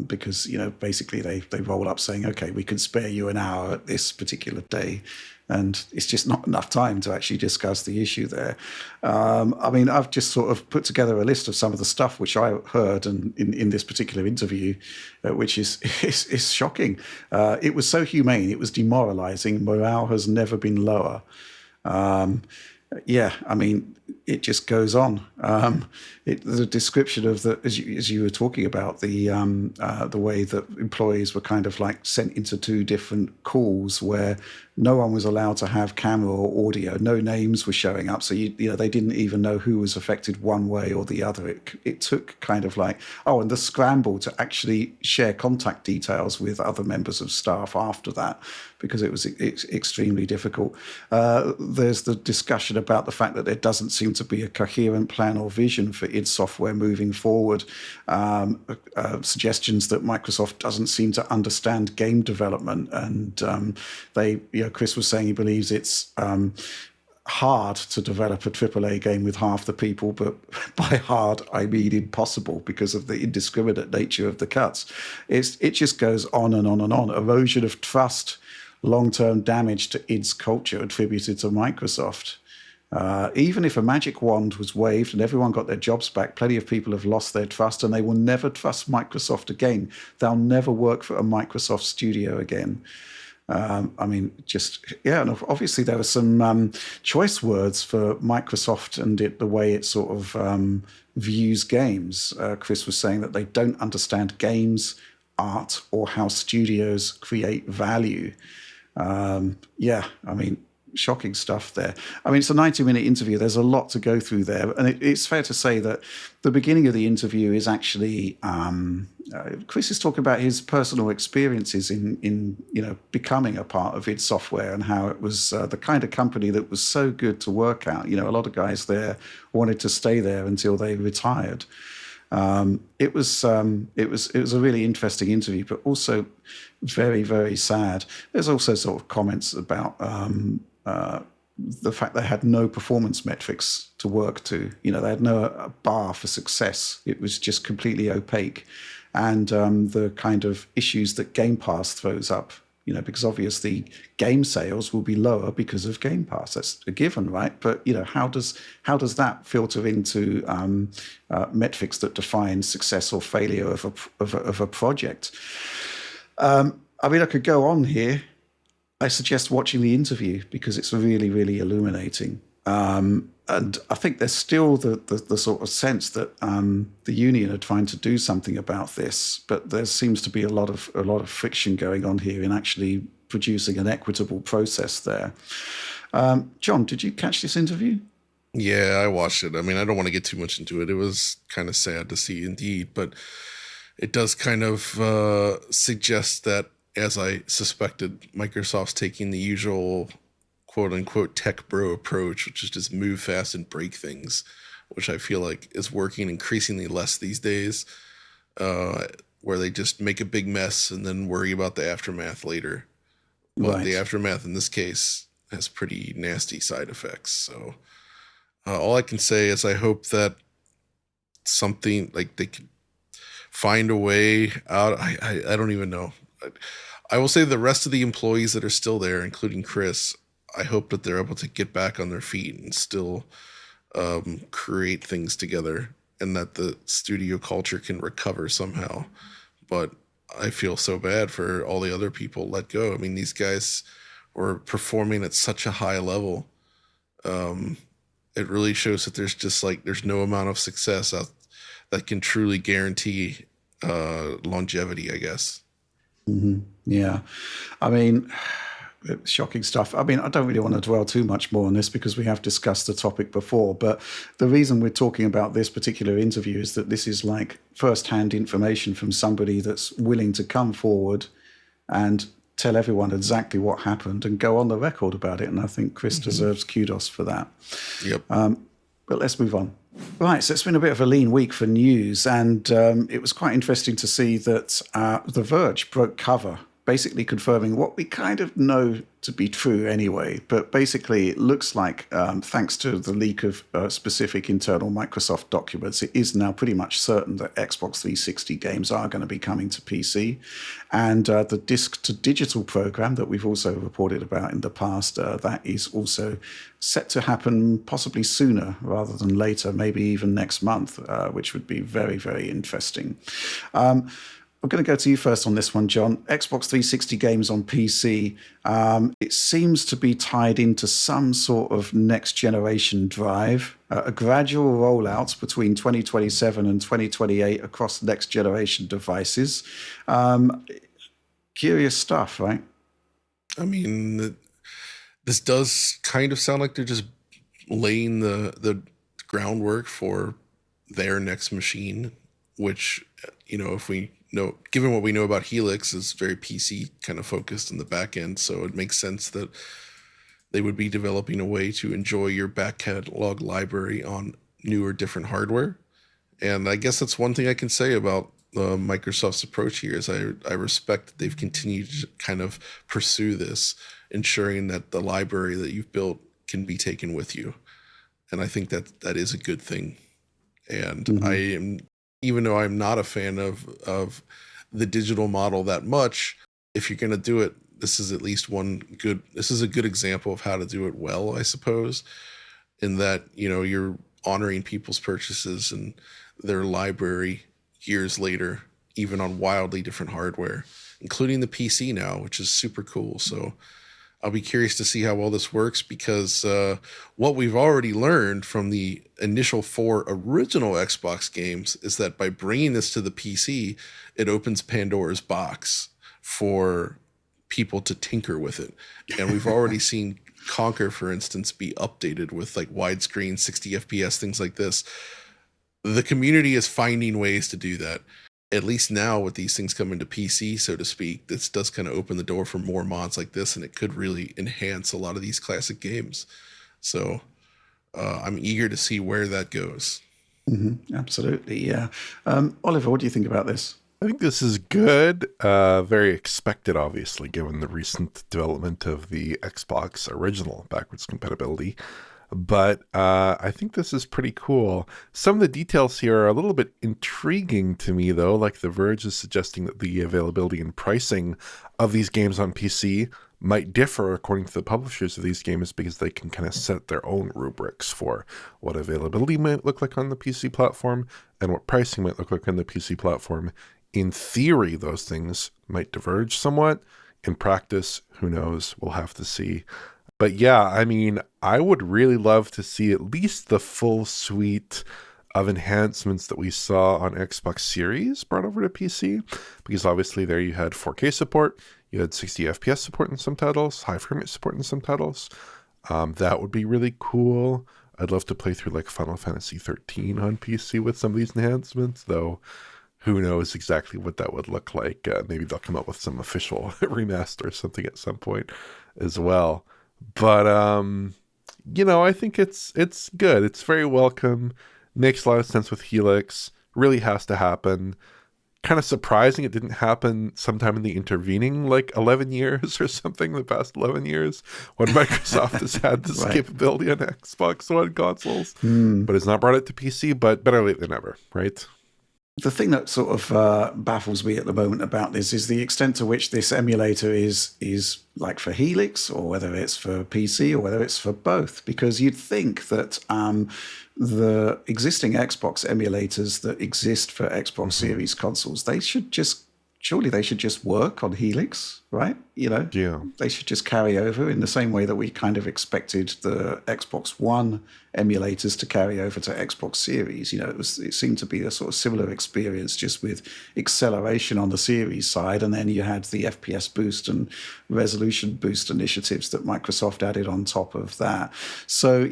Because, basically they roll up saying, okay, we can spare you an hour at this particular day. And it's just not enough time to actually discuss the issue there. I mean, I've just sort of put together a list of some of the stuff which I heard in this particular interview, which is shocking. It was so humane. It was demoralizing. Morale has never been lower. Yeah, I mean, it just goes on. The description of as you were talking about, the way that employees were kind of like sent into two different calls where no one was allowed to have camera or audio. No names were showing up, so they didn't even know who was affected one way or the other. It took kind of like and the scramble to actually share contact details with other members of staff after that, because it was extremely difficult. There's the discussion about the fact that there doesn't seem to be a coherent plan or vision for id Software moving forward. Suggestions that Microsoft doesn't seem to understand game development, and Chris was saying he believes it's hard to develop a AAA game with half the people, but by hard I mean impossible because of the indiscriminate nature of the cuts. It just goes on and on and on. Erosion of trust, long-term damage to id's culture attributed to Microsoft. Even if a magic wand was waved and everyone got their jobs back, plenty of people have lost their trust, and they will never trust Microsoft again. They'll never work for a Microsoft studio again. I mean, and obviously there were some choice words for Microsoft and the way it sort of views games. Chris was saying that they don't understand games, art, or how studios create value. I mean, shocking stuff there. I mean, it's a 90-minute interview. There's a lot to go through there. And it's fair to say that the beginning of the interview is actually Chris is talking about his personal experiences in becoming a part of id Software, and how it was the kind of company that was so good to work at. A lot of guys there wanted to stay there until they retired. It was a really interesting interview, but also very, very sad. There's also sort of comments about the fact they had no performance metrics to work to. They had no bar for success. It was just completely opaque. And the kind of issues that Game Pass throws up, because obviously game sales will be lower because of Game Pass. That's a given, right? But, how does that filter into metrics that define success or failure of a project? I mean, I could go on here. I suggest watching the interview because it's really, really illuminating. And I think there's still the sort of sense that the union are trying to do something about this, but there seems to be a lot of friction going on here in actually producing an equitable process there. John, did you catch this interview? Yeah, I watched it. I mean, I don't want to get too much into it. It was kind of sad to see, indeed, but it does kind of suggest that, as I suspected, Microsoft's taking the usual quote-unquote tech bro approach, which is just move fast and break things, which I feel like is working increasingly less these days, where they just make a big mess and then worry about the aftermath later. But the aftermath in this case has pretty nasty side effects. So all I can say is I hope that something like they could find a way out. I don't even know. I will say the rest of the employees that are still there, including Chris, I hope that they're able to get back on their feet and still create things together, and that the studio culture can recover somehow. But I feel so bad for all the other people let go. I mean, these guys were performing at such a high level. It really shows that there's no amount of success out that can truly guarantee longevity, I guess. Mm-hmm. Yeah. I mean, Shocking stuff. I mean, I don't really want to dwell too much more on this because we have discussed the topic before, but the reason we're talking about this particular interview is that this is like first-hand information from somebody that's willing to come forward and tell everyone exactly what happened and go on the record about it. And I think Chris deserves kudos for that. Yep. But let's move on. Right, so it's been a bit of a lean week for news, and it was quite interesting to see that The Verge broke cover, basically confirming what we kind of know to be true anyway. But basically, it looks like, thanks to the leak of specific internal Microsoft documents, it is now pretty much certain that Xbox 360 games are going to be coming to PC. And the disc-to-digital program that we've also reported about in the past, that is also set to happen possibly sooner rather than later, maybe even next month, which would be very, very interesting. I'm going to go to you first on this one, John. Xbox 360 games on PC. It seems to be tied into some sort of next generation drive, a gradual rollout between 2027 and 2028 across next generation devices. Curious stuff, right? I mean, this does kind of sound like they're just laying the groundwork for their next machine, which, you know, if we know, given what we know about Helix, is very PC kind of focused in the back end. So it makes sense that they would be developing a way to enjoy your back catalog library on newer, different hardware. And I guess that's one thing I can say about Microsoft's approach here is I respect that they've continued to kind of pursue this, ensuring that the library that you've built can be taken with you. And I think that is a good thing. And I am, even though I'm not a fan of the digital model that much, if you're going to do it, this is at least this is a good example of how to do it well, I suppose, in that, you know, you're honoring people's purchases and their library years later, even on wildly different hardware, including the PC now, which is super cool. So I'll be curious to see how well this works, because what we've already learned from the initial 4 original Xbox games is that by bringing this to the PC, it opens Pandora's box for people to tinker with it. And we've already seen Conquer, for instance, be updated with like widescreen, 60 FPS, things like this. The community is finding ways to do that. At least now with these things coming to PC, so to speak, this does kind of open the door for more mods like this, and it could really enhance a lot of these classic games. So I'm eager to see where that goes. Absolutely, yeah. Oliver, what do you think about this? I think this is good. Very expected, obviously, given the recent development of the Xbox original backwards compatibility. But I think this is pretty cool. Some of the details here are a little bit intriguing to me, though. Like The Verge is suggesting that the availability and pricing of these games on PC might differ according to the publishers of these games, because they can kind of set their own rubrics for what availability might look like on the PC platform and what pricing might look like on the PC platform. In theory, those things might diverge somewhat. In practice, who knows? We'll have to see. But yeah, I mean, I would really love to see at least the full suite of enhancements that we saw on Xbox Series brought over to PC, because obviously there you had 4K support, you had 60 FPS support in some titles, high frame rate support in some titles. That would be really cool. I'd love to play through like Final Fantasy 13 on PC with some of these enhancements, though who knows exactly what that would look like. Maybe they'll come up with some official remaster or something at some point as well. But, you know, I think it's good. It's very welcome. Makes a lot of sense with Helix. Really has to happen. Kind of surprising it didn't happen sometime in the intervening, like 11 years or something, the past 11 years, when Microsoft has had this capability on Xbox One consoles, but has not brought it to PC, but better late than never, right? The thing that sort of baffles me at the moment about this is the extent to which this emulator is like for Helix, or whether it's for PC, or whether it's for both. Because you'd think that the existing Xbox emulators that exist for Xbox Series consoles, they should just surely they should just work on Helix, right? Yeah. They should just carry over in the same way that we kind of expected the Xbox One emulators to carry over to Xbox Series. It seemed to be a sort of similar experience, just with acceleration on the Series side, and then you had the FPS boost and resolution boost initiatives that Microsoft added on top of that. So,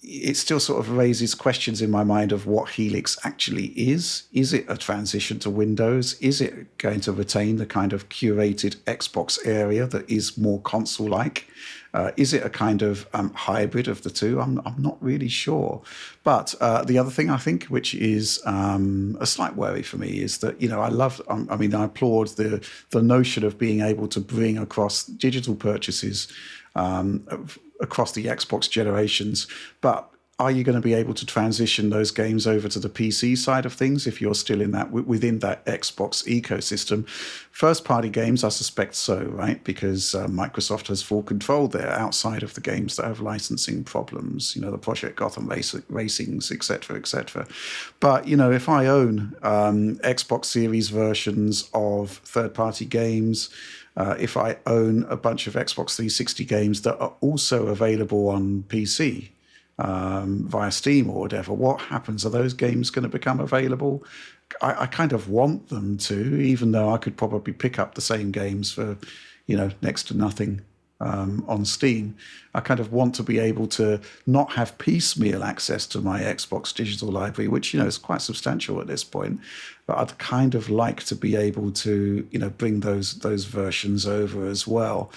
it still sort of raises questions in my mind of what Helix actually is. Is it a transition to Windows? Is it going to retain the kind of curated Xbox area that is more console-like? Is it a kind of hybrid of the two? I'm not really sure. But the other thing I think, which is a slight worry for me, is that, I applaud the notion of being able to bring across digital purchases across the Xbox generations, but are you going to be able to transition those games over to the PC side of things if you're still in that within that Xbox ecosystem? First-party games, I suspect so, right? Because Microsoft has full control there outside of the games that have licensing problems, the Project Gotham Racings, etc., etc. But, if I own Xbox Series versions of third-party games, if I own a bunch of Xbox 360 games that are also available on PC via Steam or whatever, what happens? Are those games going to become available? I kind of want them to, even though I could probably pick up the same games for, next to nothing on Steam. I kind of want to be able to not have piecemeal access to my Xbox digital library, which, is quite substantial at this point. But I'd kind of like to be able to, bring those versions over as well.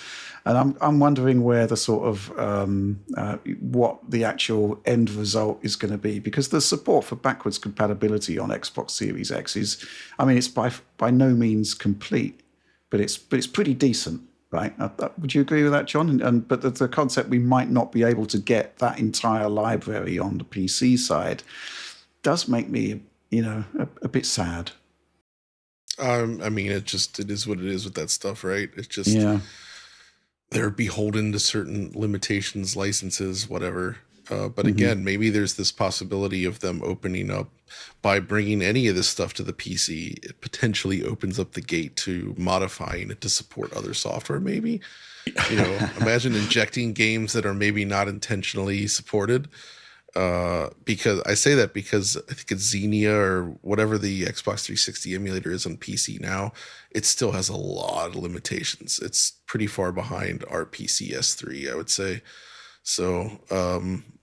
And I'm wondering where the sort of what the actual end result is going to be, because the support for backwards compatibility on Xbox Series X is, it's by no means complete, but it's pretty decent. Right? Would you agree with that, John? But the concept we might not be able to get that entire library on the PC side does make me, a bit sad. It is what it is with that stuff, right? It's just they're beholden to certain limitations, licenses, whatever. But again, maybe there's this possibility of them opening up by bringing any of this stuff to the PC. It potentially opens up the gate to modifying it to support other software. Maybe, imagine injecting games that are maybe not intentionally supported. Because I say that because I think it's Xenia or whatever the Xbox 360 emulator is on PC now, it still has a lot of limitations. It's pretty far behind our PCS 3, I would say. So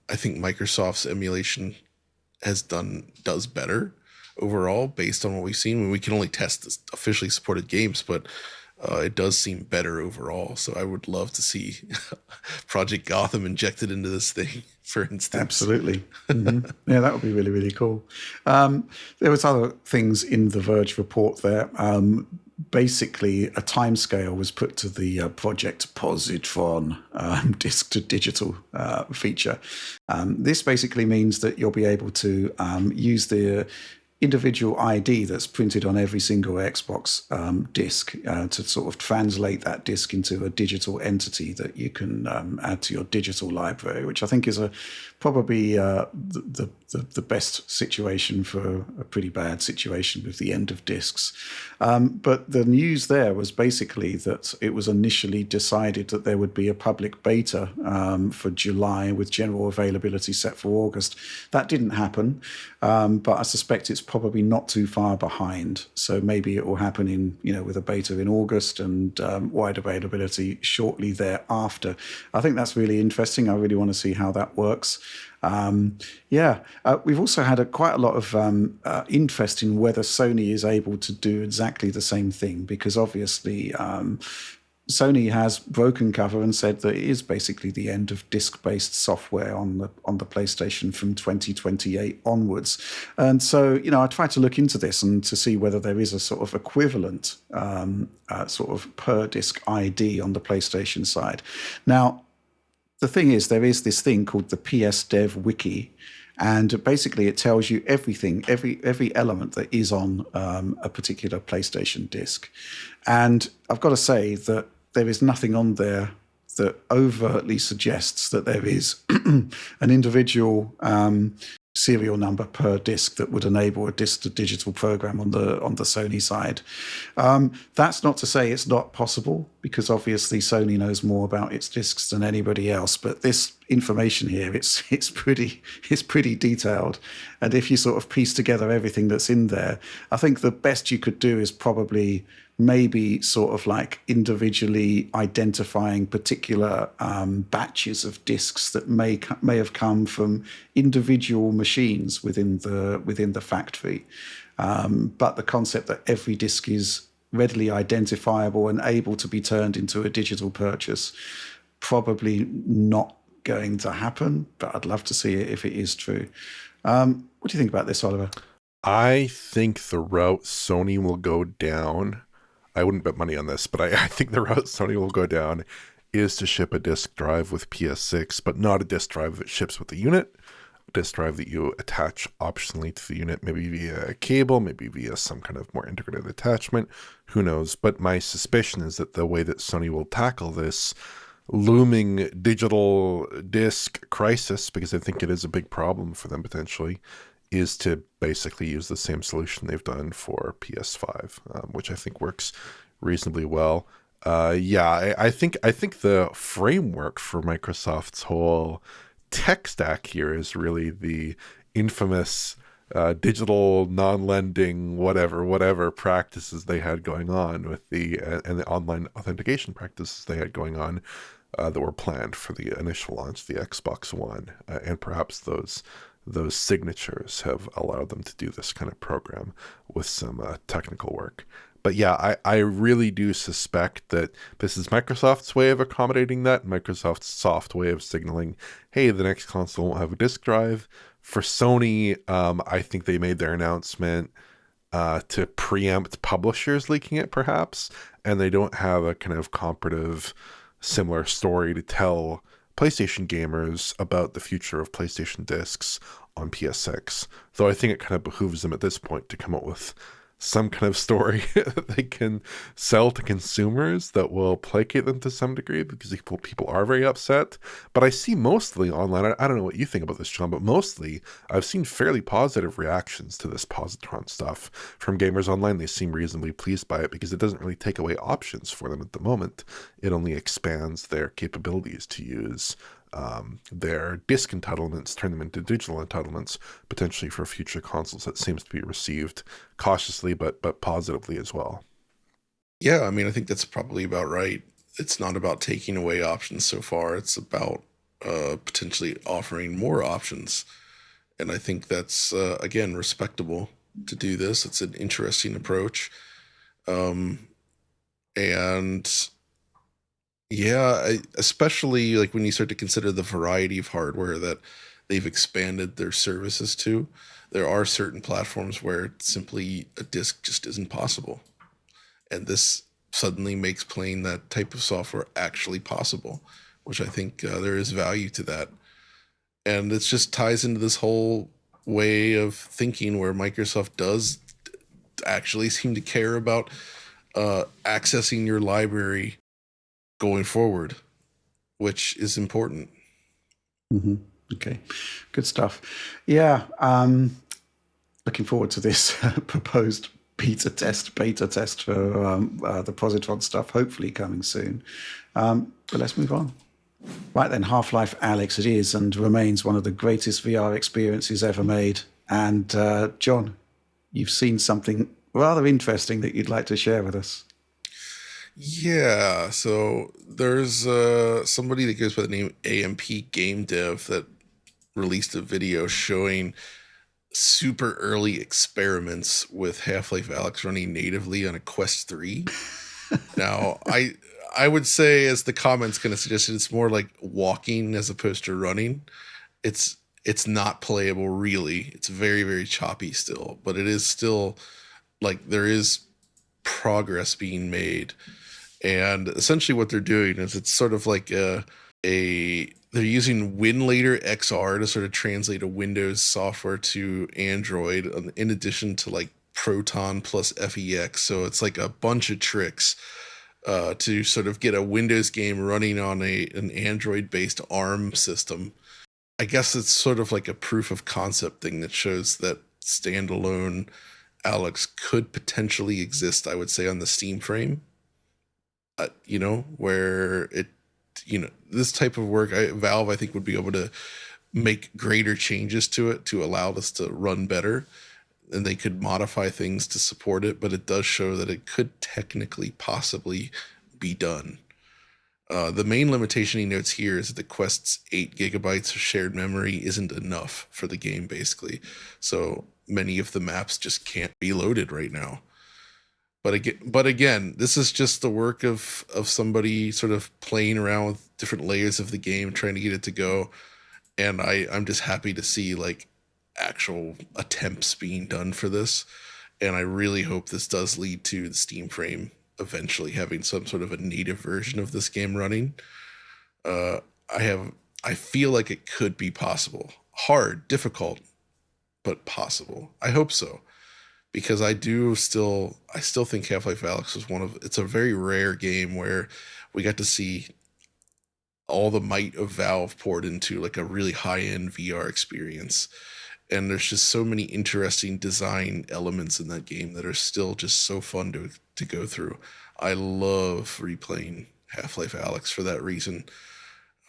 I think Microsoft's emulation does better overall based on what we've seen. I mean, we can only test the officially supported games, but it does seem better overall. So I would love to see Project Gotham injected into this thing, for instance. Absolutely. Yeah, that would be really, really cool. There was other things in the Verge report there. Basically, a timescale was put to the Project Positron disk to digital feature. This basically means that you'll be able to use the individual ID that's printed on every single Xbox disk to sort of translate that disk into a digital entity that you can add to your digital library, which I think is probably the best situation for a pretty bad situation with the end of disks. But the news there was basically that it was initially decided that there would be a public beta for July with general availability set for August. That didn't happen, but I suspect it's probably not too far behind. So maybe it will happen with a beta in August and wide availability shortly thereafter. I think that's really interesting. I really want to see how that works. We've also had quite a lot of interest in whether Sony is able to do exactly the same thing, because obviously Sony has broken cover and said that it is basically the end of disk-based software on the PlayStation from 2028 onwards. And so, I tried to look into this and to see whether there is a sort of equivalent sort of per disk ID on the PlayStation side. Now, the thing is, there is this thing called the PS Dev Wiki, and basically it tells you everything, every element that is on a particular PlayStation disc. And I've got to say that there is nothing on there that overtly suggests that there is an individual serial number per disk that would enable a disk to digital program on the Sony side. That's not to say it's not possible, because obviously Sony knows more about its disks than anybody else. But this information here, it's pretty detailed, and if you sort of piece together everything that's in there, I think the best you could do is probably maybe sort of like individually identifying particular batches of disks that may have come from individual machines within the factory. But the concept that every disk is readily identifiable and able to be turned into a digital purchase, probably not going to happen. But I'd love to see it if it is true. What do you think about this, Oliver? I think the route Sony will go down, I wouldn't bet money on this, but I think the route Sony will go down is to ship a disk drive with PS6, but not a disk drive that ships with the unit. A disk drive that you attach optionally to the unit, maybe via a cable, maybe via some kind of more integrated attachment. Who knows? But my suspicion is that the way that Sony will tackle this looming digital disk crisis, because I think it is a big problem for them potentially, is to basically use the same solution they've done for PS5, which I think works reasonably well. I think the framework for Microsoft's whole tech stack here is really the infamous digital non-lending whatever practices they had going on with and the online authentication practices they had going on that were planned for the initial launch of the Xbox One, and perhaps those signatures have allowed them to do this kind of program with some technical work. But yeah, I really do suspect that this is Microsoft's way of accommodating that, Microsoft's soft way of signaling, hey, the next console won't have a disk drive. For Sony, I think they made their announcement to preempt publishers leaking it, perhaps, and they don't have a kind of comparative similar story to tell PlayStation gamers about the future of PlayStation discs on PS6. Though I think it kind of behooves them at this point to come up with some kind of story that they can sell to consumers that will placate them to some degree, because people are very upset. But I see mostly online, I don't know what you think about this, John, but mostly I've seen fairly positive reactions to this Positron stuff from gamers online. They seem reasonably pleased by it because it doesn't really take away options for them at the moment. It only expands their capabilities to use their disk entitlements, turn them into digital entitlements, potentially for future consoles. That seems to be received cautiously, but positively as well. Yeah, I mean, I think that's probably about right. It's not about taking away options so far. It's about potentially offering more options. And I think that's, again, respectable to do this. It's an interesting approach. And yeah, especially like when you start to consider the variety of hardware that they've expanded their services to, there are certain platforms where simply a disk just isn't possible. And this suddenly makes playing that type of software actually possible, which I think there is value to that. And it just ties into this whole way of thinking where Microsoft does actually seem to care about accessing your library going forward, which is important. Mm-hmm. Okay, good stuff. Yeah, looking forward to this proposed beta test for the Positron stuff, hopefully coming soon. But let's move on. Right then, Half-Life Alyx it is and remains one of the greatest VR experiences ever made. And John, you've seen something rather interesting that you'd like to share with us. Yeah, so there's somebody that goes by the name AMP Game Dev that released a video showing super early experiments with Half-Life Alyx running natively on a Quest 3. Now, I would say, as the comments kind of suggested, it's more like walking as opposed to running. It's not playable really. It's very, very choppy still, but it is still like there is progress being made. And essentially what they're doing is it's sort of like they're using WinLater XR to sort of translate a Windows software to Android in addition to like Proton plus FEX. So it's like a bunch of tricks to sort of get a Windows game running on an Android-based ARM system. I guess it's sort of like a proof of concept thing that shows that standalone Alex could potentially exist, I would say, on the Steam frame. Where this type of work, Valve, I think, would be able to make greater changes to it to allow this to run better, and they could modify things to support it, but it does show that it could technically possibly be done. The main limitation he notes here is that the Quest's 8 gigabytes of shared memory isn't enough for the game, basically. So many of the maps just can't be loaded right now. But again, this is just the work of somebody sort of playing around with different layers of the game, trying to get it to go. And I'm just happy to see like actual attempts being done for this. And I really hope this does lead to the Steam frame eventually having some sort of a native version of this game running. Uh, I feel like it could be possible. Hard, difficult, but possible. I hope so, because I still think Half-Life Alyx is it's a very rare game where we got to see all the might of Valve poured into like a really high-end VR experience. And there's just so many interesting design elements in that game that are still just so fun to go through. I love replaying Half-Life Alyx for that reason.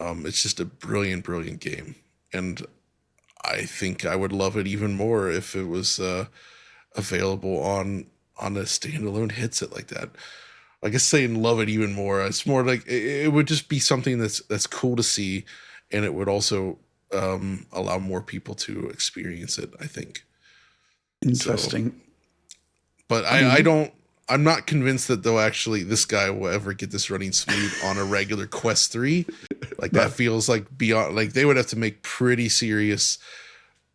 It's just a brilliant, brilliant game. And I think I would love it even more if it was available on a standalone headset like that. I guess saying love it even more, it's more like it would just be something that's cool to see, and it would also allow more people to experience it, I think. Interesting. So, but I mean, I'm not convinced that though actually this guy will ever get this running smooth on a regular Quest 3. Like no. that feels like beyond, like they would have to make pretty serious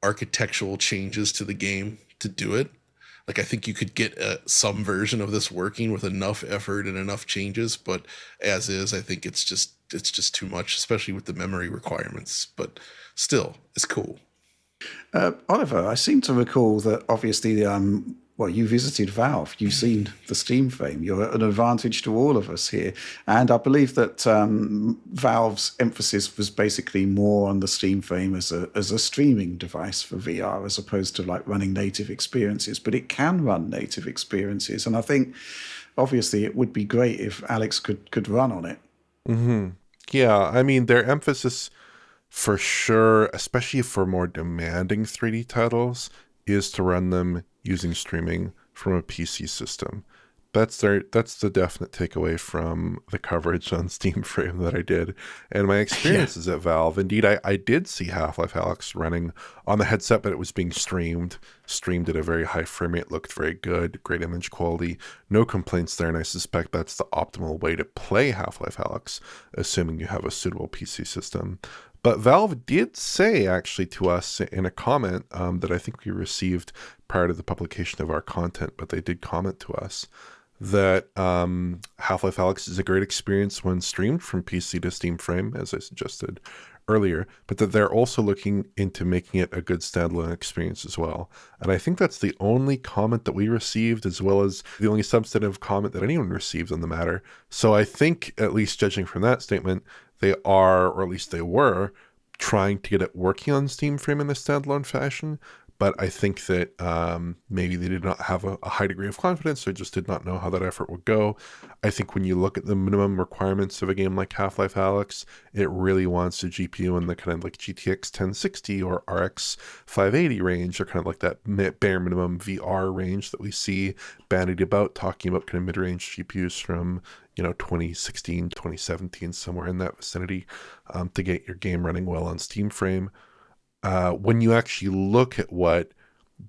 architectural changes to the game to do it. Like I think you could get some version of this working with enough effort and enough changes, but as is, I think it's just too much, especially with the memory requirements. But still, it's cool. Oliver, I seem to recall that obviously, well, you visited Valve, you've seen the Steam frame, you're at an advantage to all of us here. And I believe that Valve's emphasis was basically more on the Steam frame as a streaming device for VR as opposed to like running native experiences. But it can run native experiences. And I think obviously it would be great if Alex could run on it. Mm-hmm. Yeah, I mean, their emphasis for sure, especially for more demanding 3D titles, is to run them using streaming from a PC system. That's the definite takeaway from the coverage on Steam Frame that I did. And my experiences at Valve, indeed, I did see Half-Life Alyx running on the headset, but it was being streamed at a very high frame rate, looked very good, great image quality, no complaints there, and I suspect that's the optimal way to play Half-Life Alyx, assuming you have a suitable PC system. But Valve did say, actually, to us in a comment that I think we received prior to the publication of our content, but they did comment to us that Half-Life Alyx is a great experience when streamed from PC to Steam Frame, as I suggested earlier, but that they're also looking into making it a good standalone experience as well. And I think that's the only comment that we received, as well as the only substantive comment that anyone received on the matter. So I think, at least judging from that statement, they are, or at least they were, trying to get it working on Steam Frame in a standalone fashion. But I think that maybe they did not have a high degree of confidence, or just did not know how that effort would go. I think when you look at the minimum requirements of a game like Half-Life Alyx, it really wants a GPU in the kind of like GTX 1060 or RX 580 range, or kind of like that bare minimum VR range that we see bandied about, talking about kind of mid-range GPUs from 2016, 2017, somewhere in that vicinity, to get your game running well on Steam Frame. When you actually look at what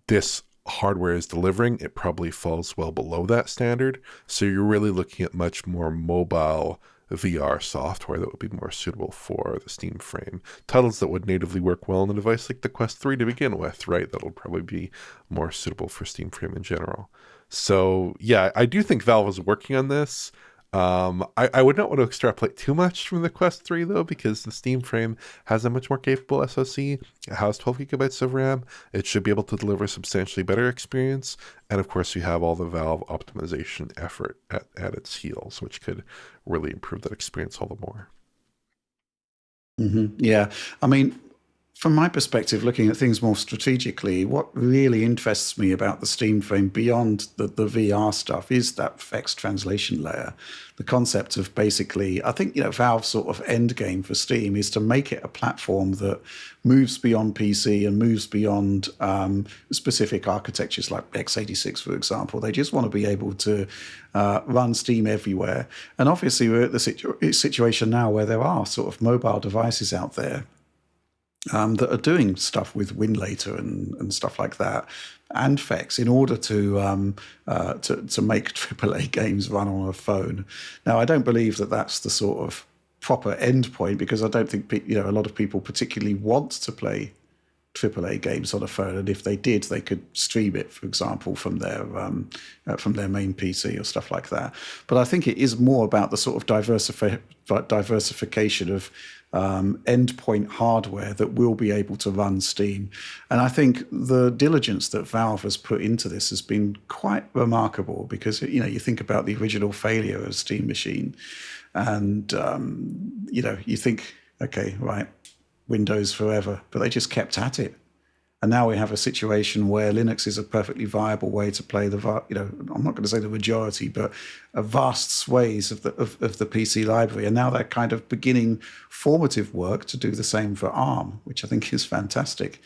this hardware is delivering, it probably falls well below that standard. So you're really looking at much more mobile VR software that would be more suitable for the Steam Frame. Titles that would natively work well on a device like the Quest 3 to begin with, right? That'll probably be more suitable for Steam Frame in general. So yeah, I do think Valve is working on this. I would not want to extrapolate too much from the Quest 3 though, because the Steam Frame has a much more capable SoC. It has 12 gigabytes of RAM. It should be able to deliver a substantially better experience. And of course, you have all the Valve optimization effort at its heels, which could really improve that experience all the more. Mm-hmm. Yeah. I mean, from my perspective, looking at things more strategically, what really interests me about the Steam frame beyond the VR stuff is that FX translation layer. The concept of basically, I think, Valve's sort of end game for Steam is to make it a platform that moves beyond PC and moves beyond specific architectures like x86, for example. They just want to be able to run Steam everywhere. And obviously, we're at the situation now where there are sort of mobile devices out there that are doing stuff with Winlator and stuff like that, and FX in order to make AAA games run on a phone. Now, I don't believe that that's the sort of proper endpoint, because I don't think a lot of people particularly want to play AAA games on a phone, and if they did, they could stream it, for example, from their main PC or stuff like that. But I think it is more about the sort of diversification of endpoint hardware that will be able to run Steam. And I think the diligence that Valve has put into this has been quite remarkable, because you think about the original failure of Steam Machine, and you think, okay, right, Windows forever, but they just kept at it. And now we have a situation where Linux is a perfectly viable way to play I'm not going to say the majority, but a vast swathes of the PC library. And now they're kind of beginning formative work to do the same for ARM, which I think is fantastic.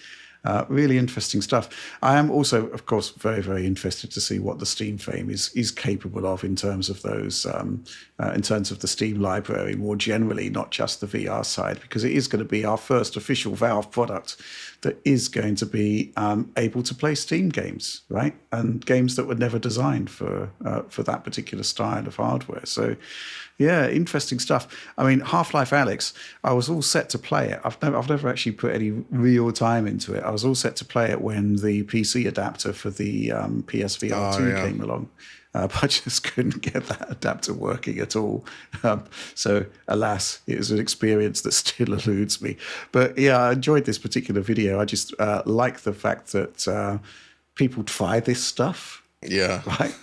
Really interesting stuff. I am also, of course, very, very interested to see what the Steam frame is capable of in terms of those, in terms of the Steam library more generally, not just the VR side, because it is going to be our first official Valve product that is going to be able to play Steam games, right? And games that were never designed for that particular style of hardware. So, yeah, interesting stuff. I mean, Half-Life Alyx, I was all set to play it. I've never actually put any real time into it. I was all set to play it when the PC adapter for the PSVR 2 came along. But I just couldn't get that adapter working at all. So, alas, it was an experience that still eludes me. But yeah, I enjoyed this particular video. I just like the fact that people try this stuff. Yeah. Right.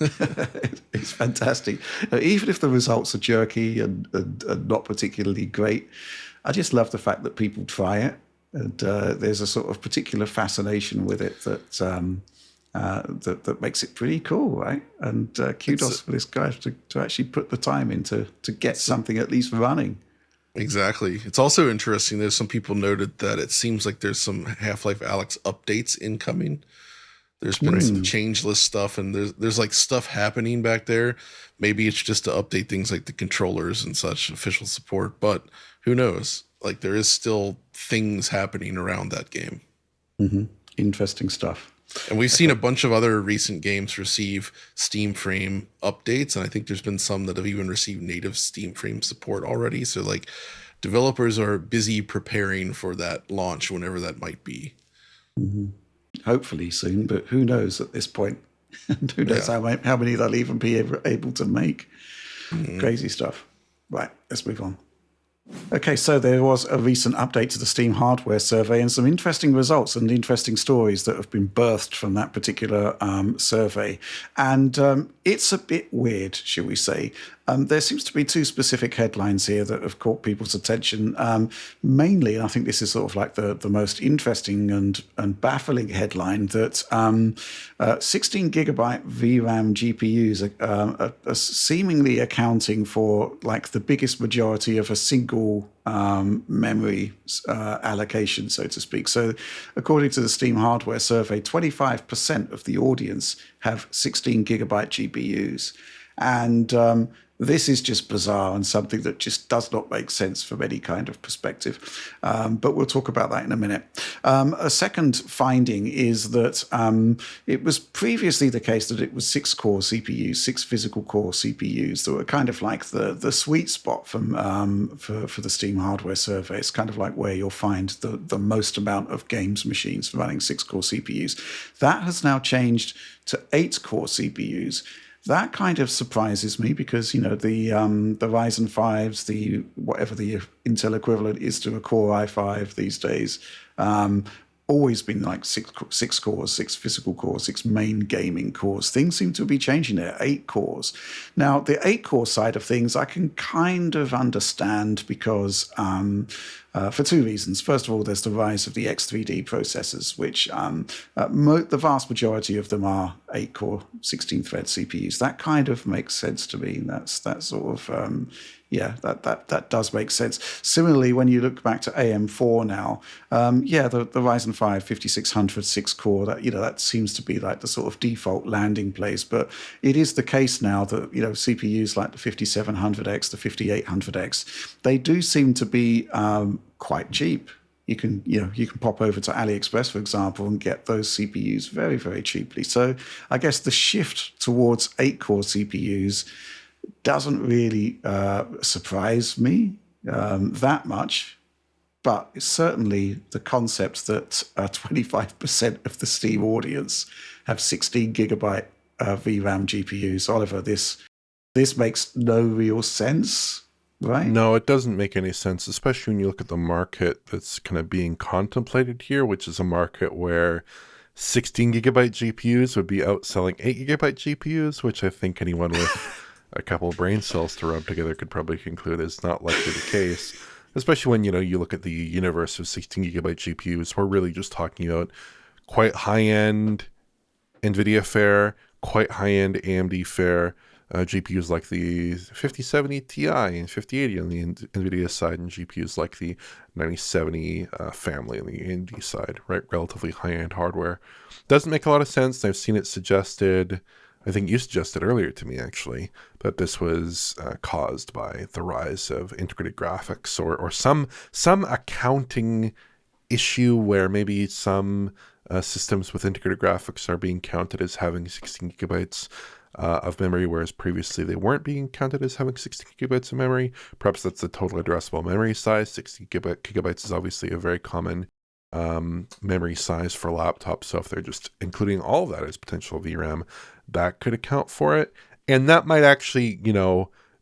It's fantastic. Even if the results are jerky and not particularly great, I just love the fact that people try it. And there's a sort of particular fascination with it that makes it pretty cool, right? And kudos for this guy to actually put the time in to get something at least running. Exactly. It's also interesting. There's some people noted that it seems like there's some Half-Life Alyx updates incoming. There's been some changeless stuff, and there's like stuff happening back there. Maybe it's just to update things like the controllers and such, official support, but who knows? Like, there is still things happening around that game. Mm-hmm. Interesting stuff. And we've seen a bunch of other recent games receive Steam Frame updates, and I think there's been some that have even received native Steam Frame support already. So, like, developers are busy preparing for that launch, whenever that might be. Mm-hmm. Hopefully soon, but who knows at this point? And who knows how many they'll even be able to make. Mm-hmm. Crazy stuff. Right, let's move on. Okay, so there was a recent update to the Steam hardware survey and some interesting results and interesting stories that have been birthed from that particular survey. And it's a bit weird, shall we say. There seems to be two specific headlines here that have caught people's attention. Mainly, and I think this is sort of like the most interesting and baffling headline, that 16 gigabyte VRAM GPUs are seemingly accounting for like the biggest majority of a single memory allocation, so to speak. So according to the Steam hardware survey, 25% of the audience have 16 gigabyte GPUs. And this is just bizarre and something that just does not make sense from any kind of perspective. But we'll talk about that in a minute. A second finding is that it was previously the case that it was 6-core CPUs, 6 physical core CPUs that were kind of like the sweet spot for the Steam hardware survey. It's kind of like where you'll find the most amount of games machines running 6-core CPUs. That has now changed to 8-core CPUs. That kind of surprises me because, the Ryzen 5s, the whatever the Intel equivalent is to a Core i5 these days, always been like six cores, 6 physical cores, 6 main gaming cores. Things seem to be changing there, 8 cores. Now, the 8-core side of things I can kind of understand because for two reasons. First of all, there's the rise of the X3D processors, which the vast majority of them are 8-core, 16-thread CPUs. That kind of makes sense to me. That's that sort of that does make sense. Similarly, when you look back to AM4 now, the Ryzen 5 5600 6-core, that seems to be like the sort of default landing place. But it is the case now that CPUs like the 5700X, the 5800X, they do seem to be quite cheap. You can pop over to AliExpress, for example, and get those CPUs very, very cheaply. So I guess the shift towards 8-core CPUs doesn't really surprise me that much, but it's certainly the concept that 25% of the Steam audience have 16 gigabyte VRAM GPUs. Oliver, this makes no real sense, right? No, it doesn't make any sense, especially when you look at the market that's kind of being contemplated here, which is a market where 16 gigabyte GPUs would be outselling 8 gigabyte GPUs, which I think anyone with a couple of brain cells to rub together could probably conclude is not likely the case, especially when you look at the universe of 16 gigabyte GPUs. We're really just talking about quite high-end NVIDIA fare, quite high-end AMD fare, GPUs like the 5070 Ti and 5080 on the NVIDIA side, and GPUs like the 9070 family on the AMD side, right? Relatively high-end hardware. Doesn't make a lot of sense. I've seen it suggested, I think you suggested earlier to me actually, that this was caused by the rise of integrated graphics or some accounting issue where maybe some systems with integrated graphics are being counted as having 16 gigabytes of memory, whereas previously they weren't being counted as having 16 gigabytes of memory. Perhaps that's the total addressable memory size. 16 gigabytes is obviously a very common memory size for laptops. So if they're just including all of that as potential VRAM, that could account for it. And that might actually,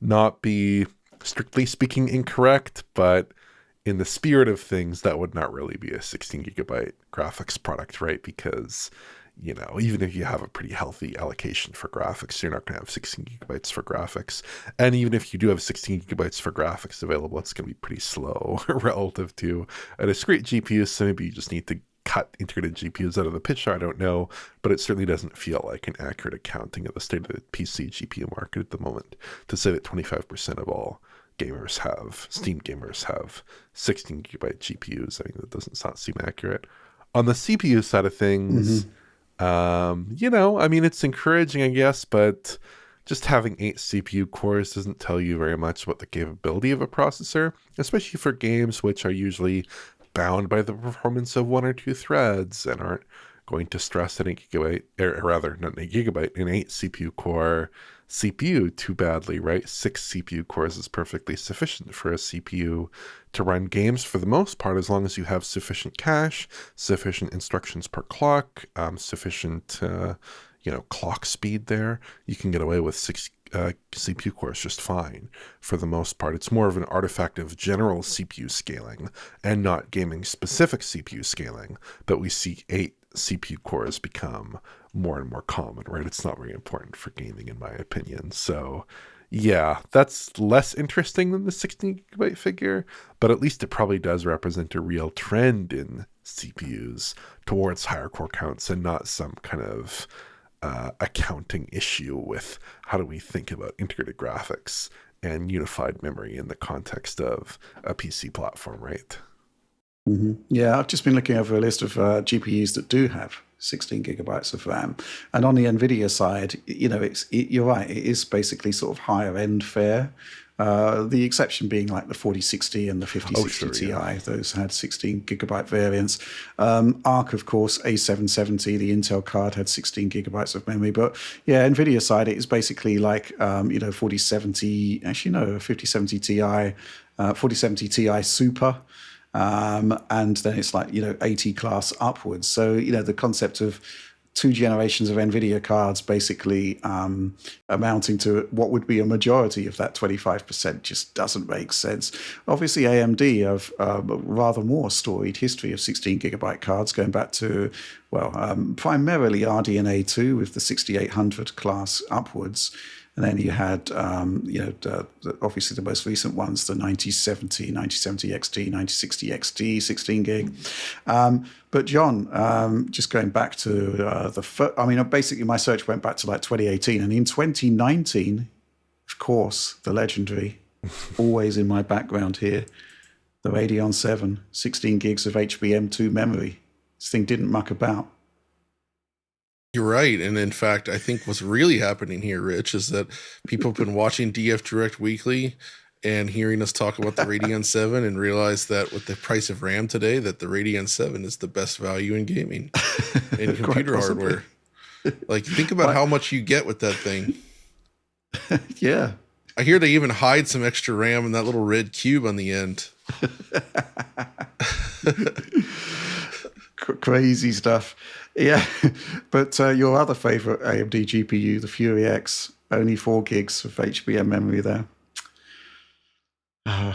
not be strictly speaking incorrect, but in the spirit of things, that would not really be a 16 gigabyte graphics product, right? Because, even if you have a pretty healthy allocation for graphics, you're not going to have 16 gigabytes for graphics. And even if you do have 16 gigabytes for graphics available, it's going to be pretty slow relative to a discrete GPU. So maybe you just need to cut integrated GPUs out of the picture. I don't know, but it certainly doesn't feel like an accurate accounting of the state of the PC GPU market at the moment to say that 25% of all Steam gamers have 16 gigabyte GPUs. I mean, that doesn't seem accurate. On the CPU side of things, it's encouraging, I guess, but just having 8 CPU cores doesn't tell you very much about the capability of a processor, especially for games which are usually bound by the performance of 1 or 2 threads and aren't going to stress an 8 gigabyte, or rather, not an 8 gigabyte, an 8 CPU core CPU too badly, right? 6 CPU cores is perfectly sufficient for a CPU to run games for the most part, as long as you have sufficient cache, sufficient instructions per clock, sufficient, clock speed there. You can get away with 6 CPU cores just fine for the most part. It's more of an artifact of general CPU scaling and not gaming specific CPU scaling, but we see 8 CPU cores become more and more common, right? It's not very important for gaming, in my opinion. So yeah, that's less interesting than the 16 gigabyte figure, but at least it probably does represent a real trend in CPUs towards higher core counts and not some kind of accounting issue with how do we think about integrated graphics and unified memory in the context of a PC platform, right? Mm-hmm. Yeah, I've just been looking over a list of GPUs that do have 16 gigabytes of RAM, and on the NVIDIA side, you're right, it is basically sort of higher end fare. The exception being like the 4060 and the 5060 Ti. Yeah. Those had 16 gigabyte variants. Arc, of course, A770, the Intel card, had 16 gigabytes of memory. But yeah, NVIDIA side, it is basically like, 4070, actually no, 5070 Ti, 4070 Ti Super. And then it's like, 80 class upwards. So, the concept of 2 generations of NVIDIA cards basically amounting to what would be a majority of that 25% just doesn't make sense. Obviously, AMD have a rather more storied history of 16 gigabyte cards going back to, primarily RDNA 2 with the 6800 class upwards. And then you had, obviously the most recent ones, the 9070 XT, 9060 XT, 16 gig. But John, just going back to the first, basically my search went back to like 2018. And in 2019, of course, the legendary, always in my background here, the Radeon 7, 16 gigs of HBM2 memory. This thing didn't muck about. You're right. And in fact, I think what's really happening here, Rich, is that people have been watching DF Direct Weekly and hearing us talk about the Radeon 7 and realize that with the price of RAM today, that the Radeon 7 is the best value in gaming and computer hardware. Like, think about how much you get with that thing. Yeah. I hear they even hide some extra RAM in that little red cube on the end. Crazy stuff. Yeah. But your other favorite AMD GPU, the Fury X, only 4 gigs of HBM memory there. Yeah.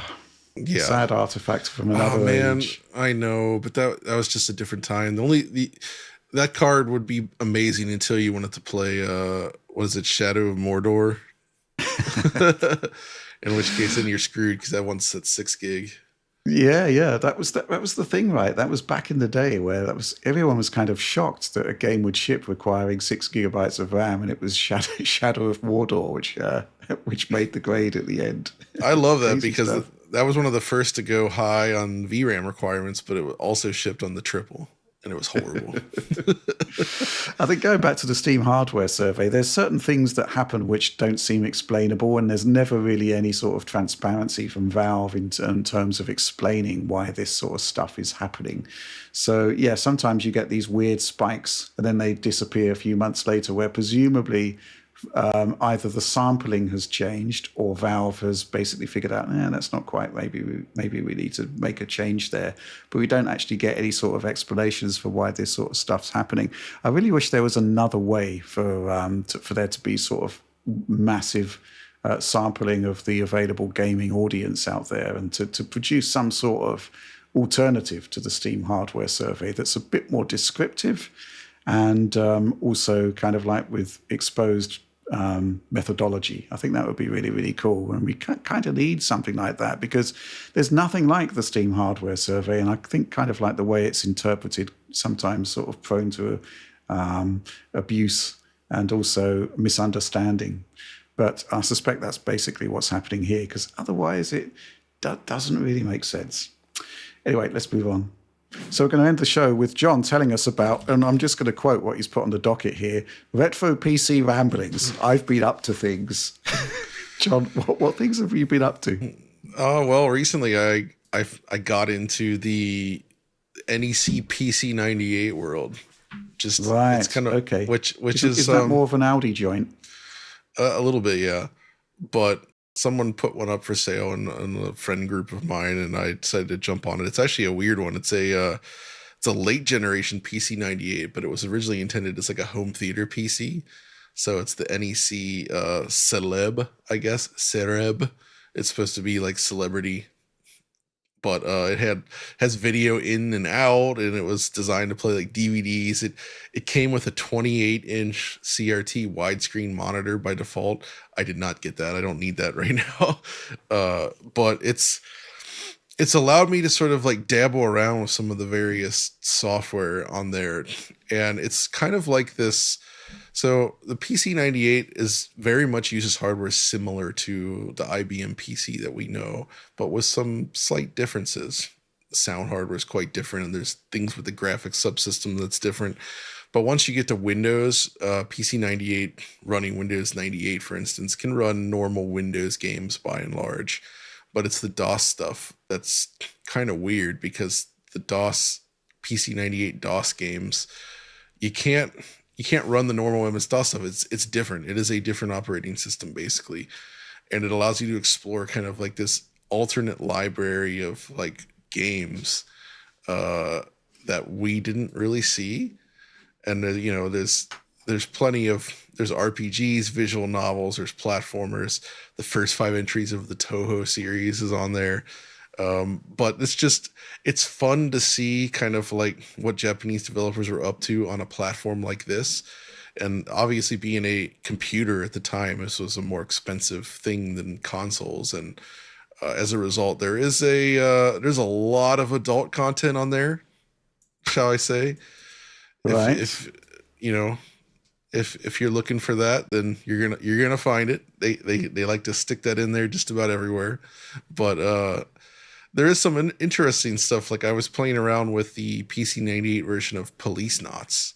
Sad artifact from another age. I know, but that was just a different time. That card would be amazing until you wanted to play Shadow of Mordor. In which case then you're screwed because that one's at 6 gig. Yeah, that was the thing, right? That was back in the day where everyone was kind of shocked that a game would ship requiring 6 gigabytes of RAM, and it was Shadow of Mordor, which made the grade at the end. I love that because that was one of the first to go high on VRAM requirements, but it also shipped on the triple. And it was horrible. I think going back to the Steam hardware survey, there's certain things that happen which don't seem explainable, and there's never really any sort of transparency from Valve in terms of explaining why this sort of stuff is happening. So, yeah, sometimes you get these weird spikes, and then they disappear a few months later, where presumably either the sampling has changed or Valve has basically figured out, that's not quite, maybe we need to make a change there. But we don't actually get any sort of explanations for why this sort of stuff's happening. I really wish there was another way for there to be sort of massive sampling of the available gaming audience out there, and to produce some sort of alternative to the Steam hardware survey that's a bit more descriptive, and also kind of like with exposed methodology. I think that would be really, really cool. And we kind of need something like that, because there's nothing like the Steam hardware survey. And I think kind of like the way it's interpreted, sometimes sort of prone to abuse and also misunderstanding. But I suspect that's basically what's happening here, because otherwise it doesn't really make sense. Anyway, let's move on. So we're going to end the show with John telling us about, and I'm just going to quote what he's put on the docket here, retro PC ramblings. I've been up to things. John, what things have you been up to? Oh, well, recently I got into the NEC PC98 world. Just right, it's kind of okay. Which is that more of an Audi joint? A little bit, yeah. But someone put one up for sale in a friend group of mine, and I decided to jump on it. It's actually a weird one. It's a late generation PC98, but it was originally intended as like a home theater PC. So it's the NEC Celeb, I guess. Celeb. It's supposed to be like celebrity, but it has video in and out, and it was designed to play like DVDs. It came with a 28-inch CRT widescreen monitor by default. I did not get that. I don't need that right now. But it's allowed me to sort of like dabble around with some of the various software on there, and it's kind of like this. So the PC98 is very much uses hardware similar to the IBM PC that we know, but with some slight differences. The sound hardware is quite different, and there's things with the graphics subsystem that's different. But once you get to Windows, PC98 running Windows 98, for instance, can run normal Windows games by and large. But it's the DOS stuff that's kind of weird, because the PC98 DOS games, you can't run the normal MS-DOS stuff. It's different. It is a different operating system, basically. And it allows you to explore kind of like this alternate library of like games that we didn't really see. And there's plenty of, there's RPGs, visual novels, there's platformers. The first 5 entries of the Toho series is on there. But it's fun to see kind of like what Japanese developers are up to on a platform like this. And obviously, being a computer at the time, this was a more expensive thing than consoles. And as a result, there's a lot of adult content on there, shall I say? Right. If you know, if you're looking for that, then you're gonna find it. They like to stick that in there just about everywhere. But there is some interesting stuff. Like I was playing around with the PC 98 version of Police Knots,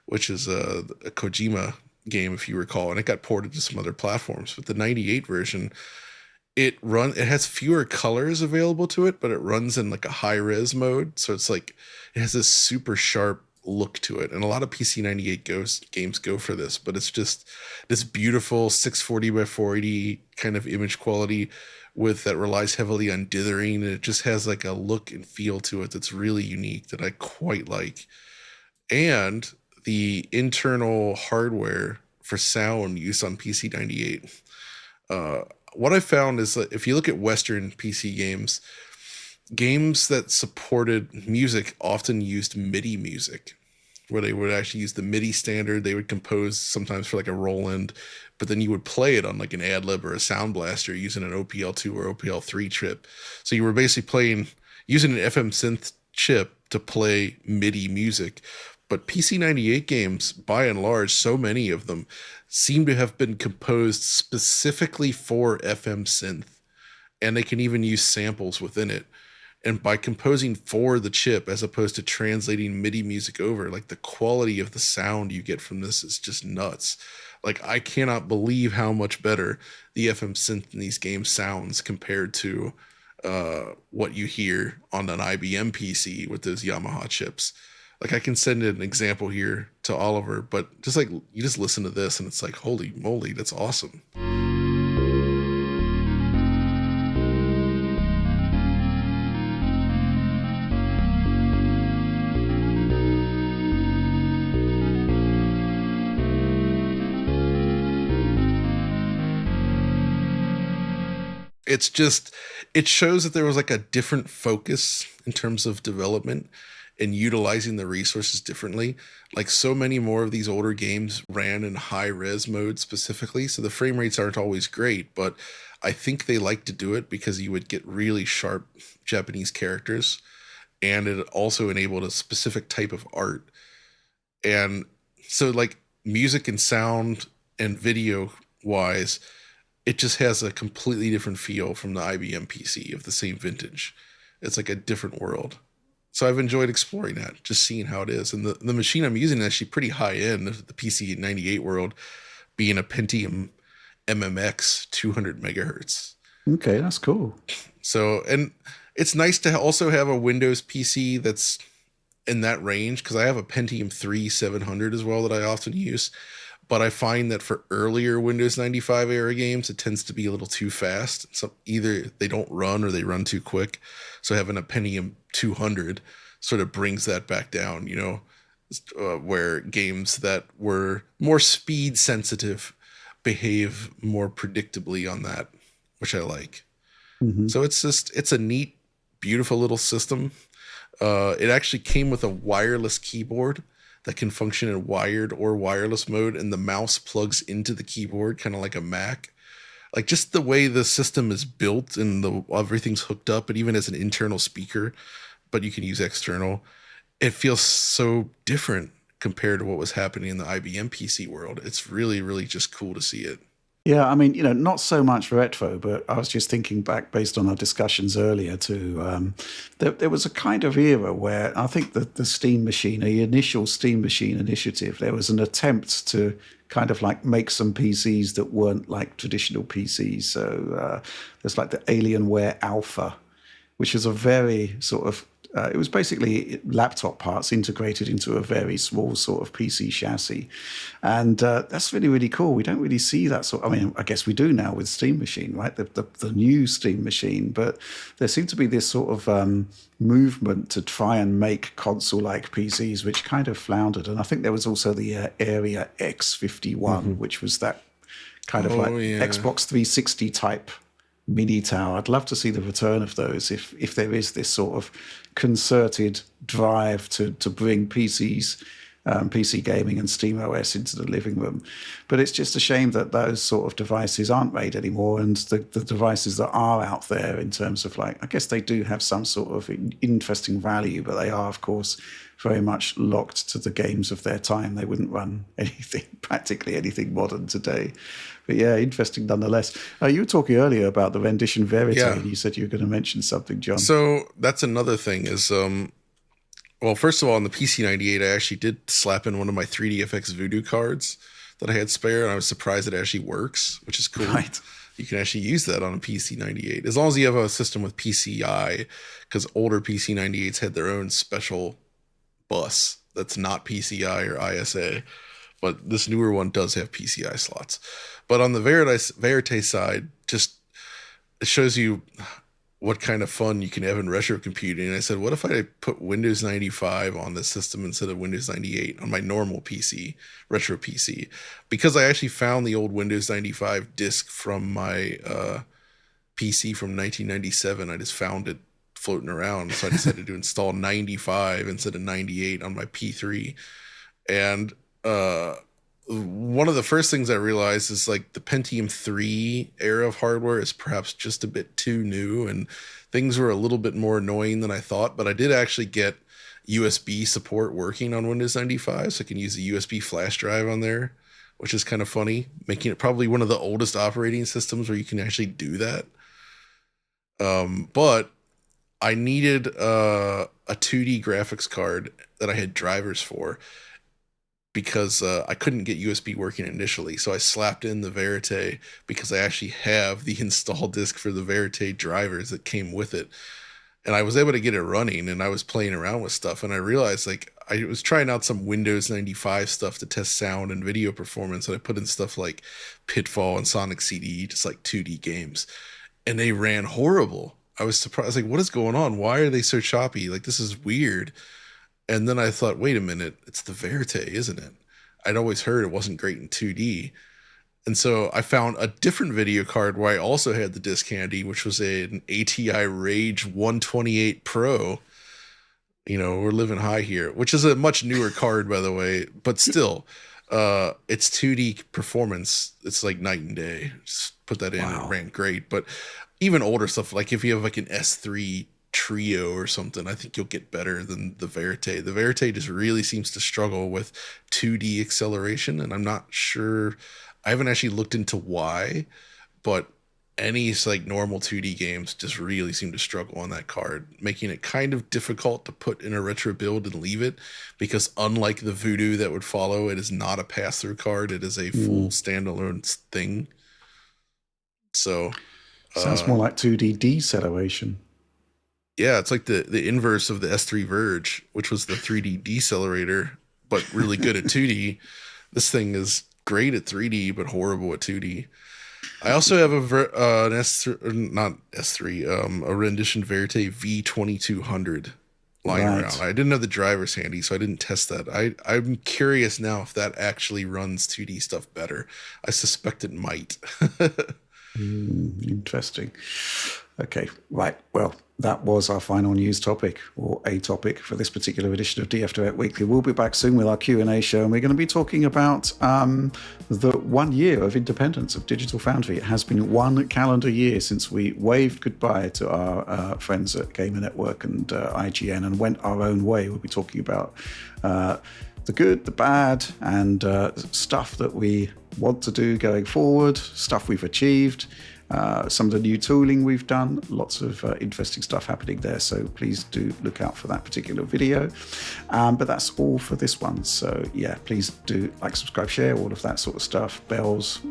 which is a Kojima game, if you recall, and it got ported to some other platforms. But the 98 version, it has fewer colors available to it, but it runs in like a high res mode. So it's like it has this super sharp look to it. And a lot of PC 98 games go for this, but it's just this beautiful 640 by 480 kind of image quality with that relies heavily on dithering. And it just has like a look and feel to it that's really unique that I quite like. And the internal hardware for sound used on PC 98. What I found is that if you look at Western PC games that supported music often used MIDI music, where they would actually use the MIDI standard. They would compose sometimes for like a Roland, but then you would play it on like an Ad-Lib or a Sound Blaster using an OPL2 or OPL3 chip. So you were basically using an FM synth chip to play MIDI music. But PC 98 games, by and large, so many of them seem to have been composed specifically for FM synth, and they can even use samples within it. And by composing for the chip as opposed to translating MIDI music over, like the quality of the sound you get from this is just nuts. Like I cannot believe how much better the FM synth in these games sounds compared to what you hear on an IBM PC with those Yamaha chips. Like I can send an example here to Oliver, but just like you just listen to this and it's like, holy moly, that's awesome. It shows that there was like a different focus in terms of development and utilizing the resources differently. Like so many more of these older games ran in high res mode specifically. So the frame rates aren't always great, but I think they like to do it because you would get really sharp Japanese characters, and it also enabled a specific type of art. And so like music and sound and video wise, it just has a completely different feel from the IBM PC of the same vintage. It's like a different world. So I've enjoyed exploring that, just seeing how it is. And the machine I'm using is actually pretty high end, the PC 98 world, being a Pentium MMX 200 megahertz. Okay, that's cool. So, and it's nice to also have a Windows PC that's in that range, because I have a Pentium 3 700 as well that I often use. But I find that for earlier Windows 95 era games, it tends to be a little too fast. So either they don't run or they run too quick. So having a Pentium 200 sort of brings that back down, where games that were more speed sensitive behave more predictably on that, which I like. Mm-hmm. So it's a neat, beautiful little system. It actually came with a wireless keyboard that can function in wired or wireless mode, and the mouse plugs into the keyboard, kind of like a Mac. Like just the way the system is built and everything's hooked up, and even as an internal speaker, but you can use external. It feels so different compared to what was happening in the IBM PC world. It's really, really just cool to see it. Yeah, I mean, not so much retro, but I was just thinking back based on our discussions earlier to there was a kind of era where I think that the Steam Machine, the initial Steam Machine initiative, there was an attempt to kind of like make some PCs that weren't like traditional PCs. So there's like the Alienware Alpha, which is a very sort of it was basically laptop parts integrated into a very small sort of PC chassis. And that's really, really cool. We don't really see that sort. I mean, I guess we do now with Steam Machine, right? The new Steam Machine. But there seemed to be this sort of movement to try and make console-like PCs, which kind of floundered. And I think there was also the Area X51, which was that kind of Xbox 360 type mini tower. I'd love to see the return of those if there is this sort of concerted drive to bring PCs PC gaming and SteamOS into the living room. But it's just a shame that those sort of devices aren't made anymore, and the devices that are out there in terms of like, I guess they do have some sort of interesting value, but they are, of course, very much locked to the games of their time. They wouldn't run practically anything modern today. But yeah, interesting nonetheless. You were talking earlier about the rendition Verite, and you said you were going to mention something, John. So that's another thing is, well, first of all, on the PC98, I actually did slap in one of my 3DFX Voodoo cards that I had spare, and I was surprised it actually works, which is cool. Right. You can actually use that on a PC98, as long as you have a system with PCI, because older PC98s had their own special bus that's not PCI or ISA, but this newer one does have PCI slots. But on the Verite side, just it shows you what kind of fun you can have in retro computing. And I said, what if I put Windows 95 on this system instead of Windows 98 on my normal PC, retro PC? Because I actually found the old Windows 95 disk from my PC from 1997. I just found it floating around, so I decided to install 95 instead of 98 on my P3. And one of the first things I realized is like the Pentium 3 era of hardware is perhaps just a bit too new, and things were a little bit more annoying than I thought. But I did actually get USB support working on Windows 95, so I can use a USB flash drive on there, which is kind of funny, making it probably one of the oldest operating systems where you can actually do that. But I needed a 2D graphics card that I had drivers for, because I couldn't get USB working initially. So I slapped in the Verite because I actually have the install disk for the Verite drivers that came with it. And I was able to get it running, and I was playing around with stuff, and I realized like I was trying out some Windows 95 stuff to test sound and video performance, and I put in stuff like Pitfall and Sonic CD, just like 2D games, and they ran horrible. I was surprised, like, what is going on? Why are they so choppy? Like, this is weird. And then I thought, wait a minute, it's the Verite, isn't it? I'd always heard it wasn't great in 2D. And so I found a different video card where I also had the disc handy, which was an ATI Rage 128 Pro. You know, we're living high here, which is a much newer card, by the way, but still, it's 2D performance. It's like night and day. Just put that in, and it ran great. But even older stuff, like if you have like an S3 Trio or something, I think you'll get better than the Verite. The Verite just really seems to struggle with 2D acceleration, and I'm not sure. I haven't actually looked into why, but any like normal 2D games just really seem to struggle on that card, making it kind of difficult to put in a retro build and leave it, because unlike the Voodoo that would follow, it is not a pass-through card. It is a full standalone thing. So sounds more like 2D deceleration. Yeah, it's like the inverse of the S3 Verge, which was the 3D decelerator, but really good at 2D. This thing is great at 3D, but horrible at 2D. I also have an S3, not S3, a rendition Verite V2200 lying around. I didn't have the drivers handy, so I didn't test that. I'm curious now if that actually runs 2D stuff better. I suspect it might. Interesting. Okay, right. Well, that was our final news topic, or a topic for this particular edition of DF Direct Weekly. We'll be back soon with our Q&A show, and we're going to be talking about the 1 year of independence of Digital Foundry. It has been 1 calendar year since we waved goodbye to our friends at Gamer Network and IGN and went our own way. We'll be talking about the good, the bad, and stuff that we want to do going forward, stuff we've achieved, some of the new tooling we've done, lots of interesting stuff happening there, so please do look out for that particular video. But that's all for this one, so yeah, please do like, subscribe, share, all of that sort of stuff, bells,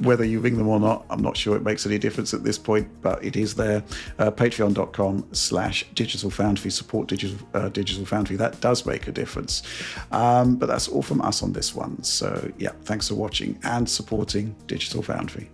whether you ring them or not, I'm not sure it makes any difference at this point, but it is there. Patreon.com/Digital Foundry, support Digital Foundry. That does make a difference. But that's all from us on this one. So yeah, thanks for watching and supporting Digital Foundry.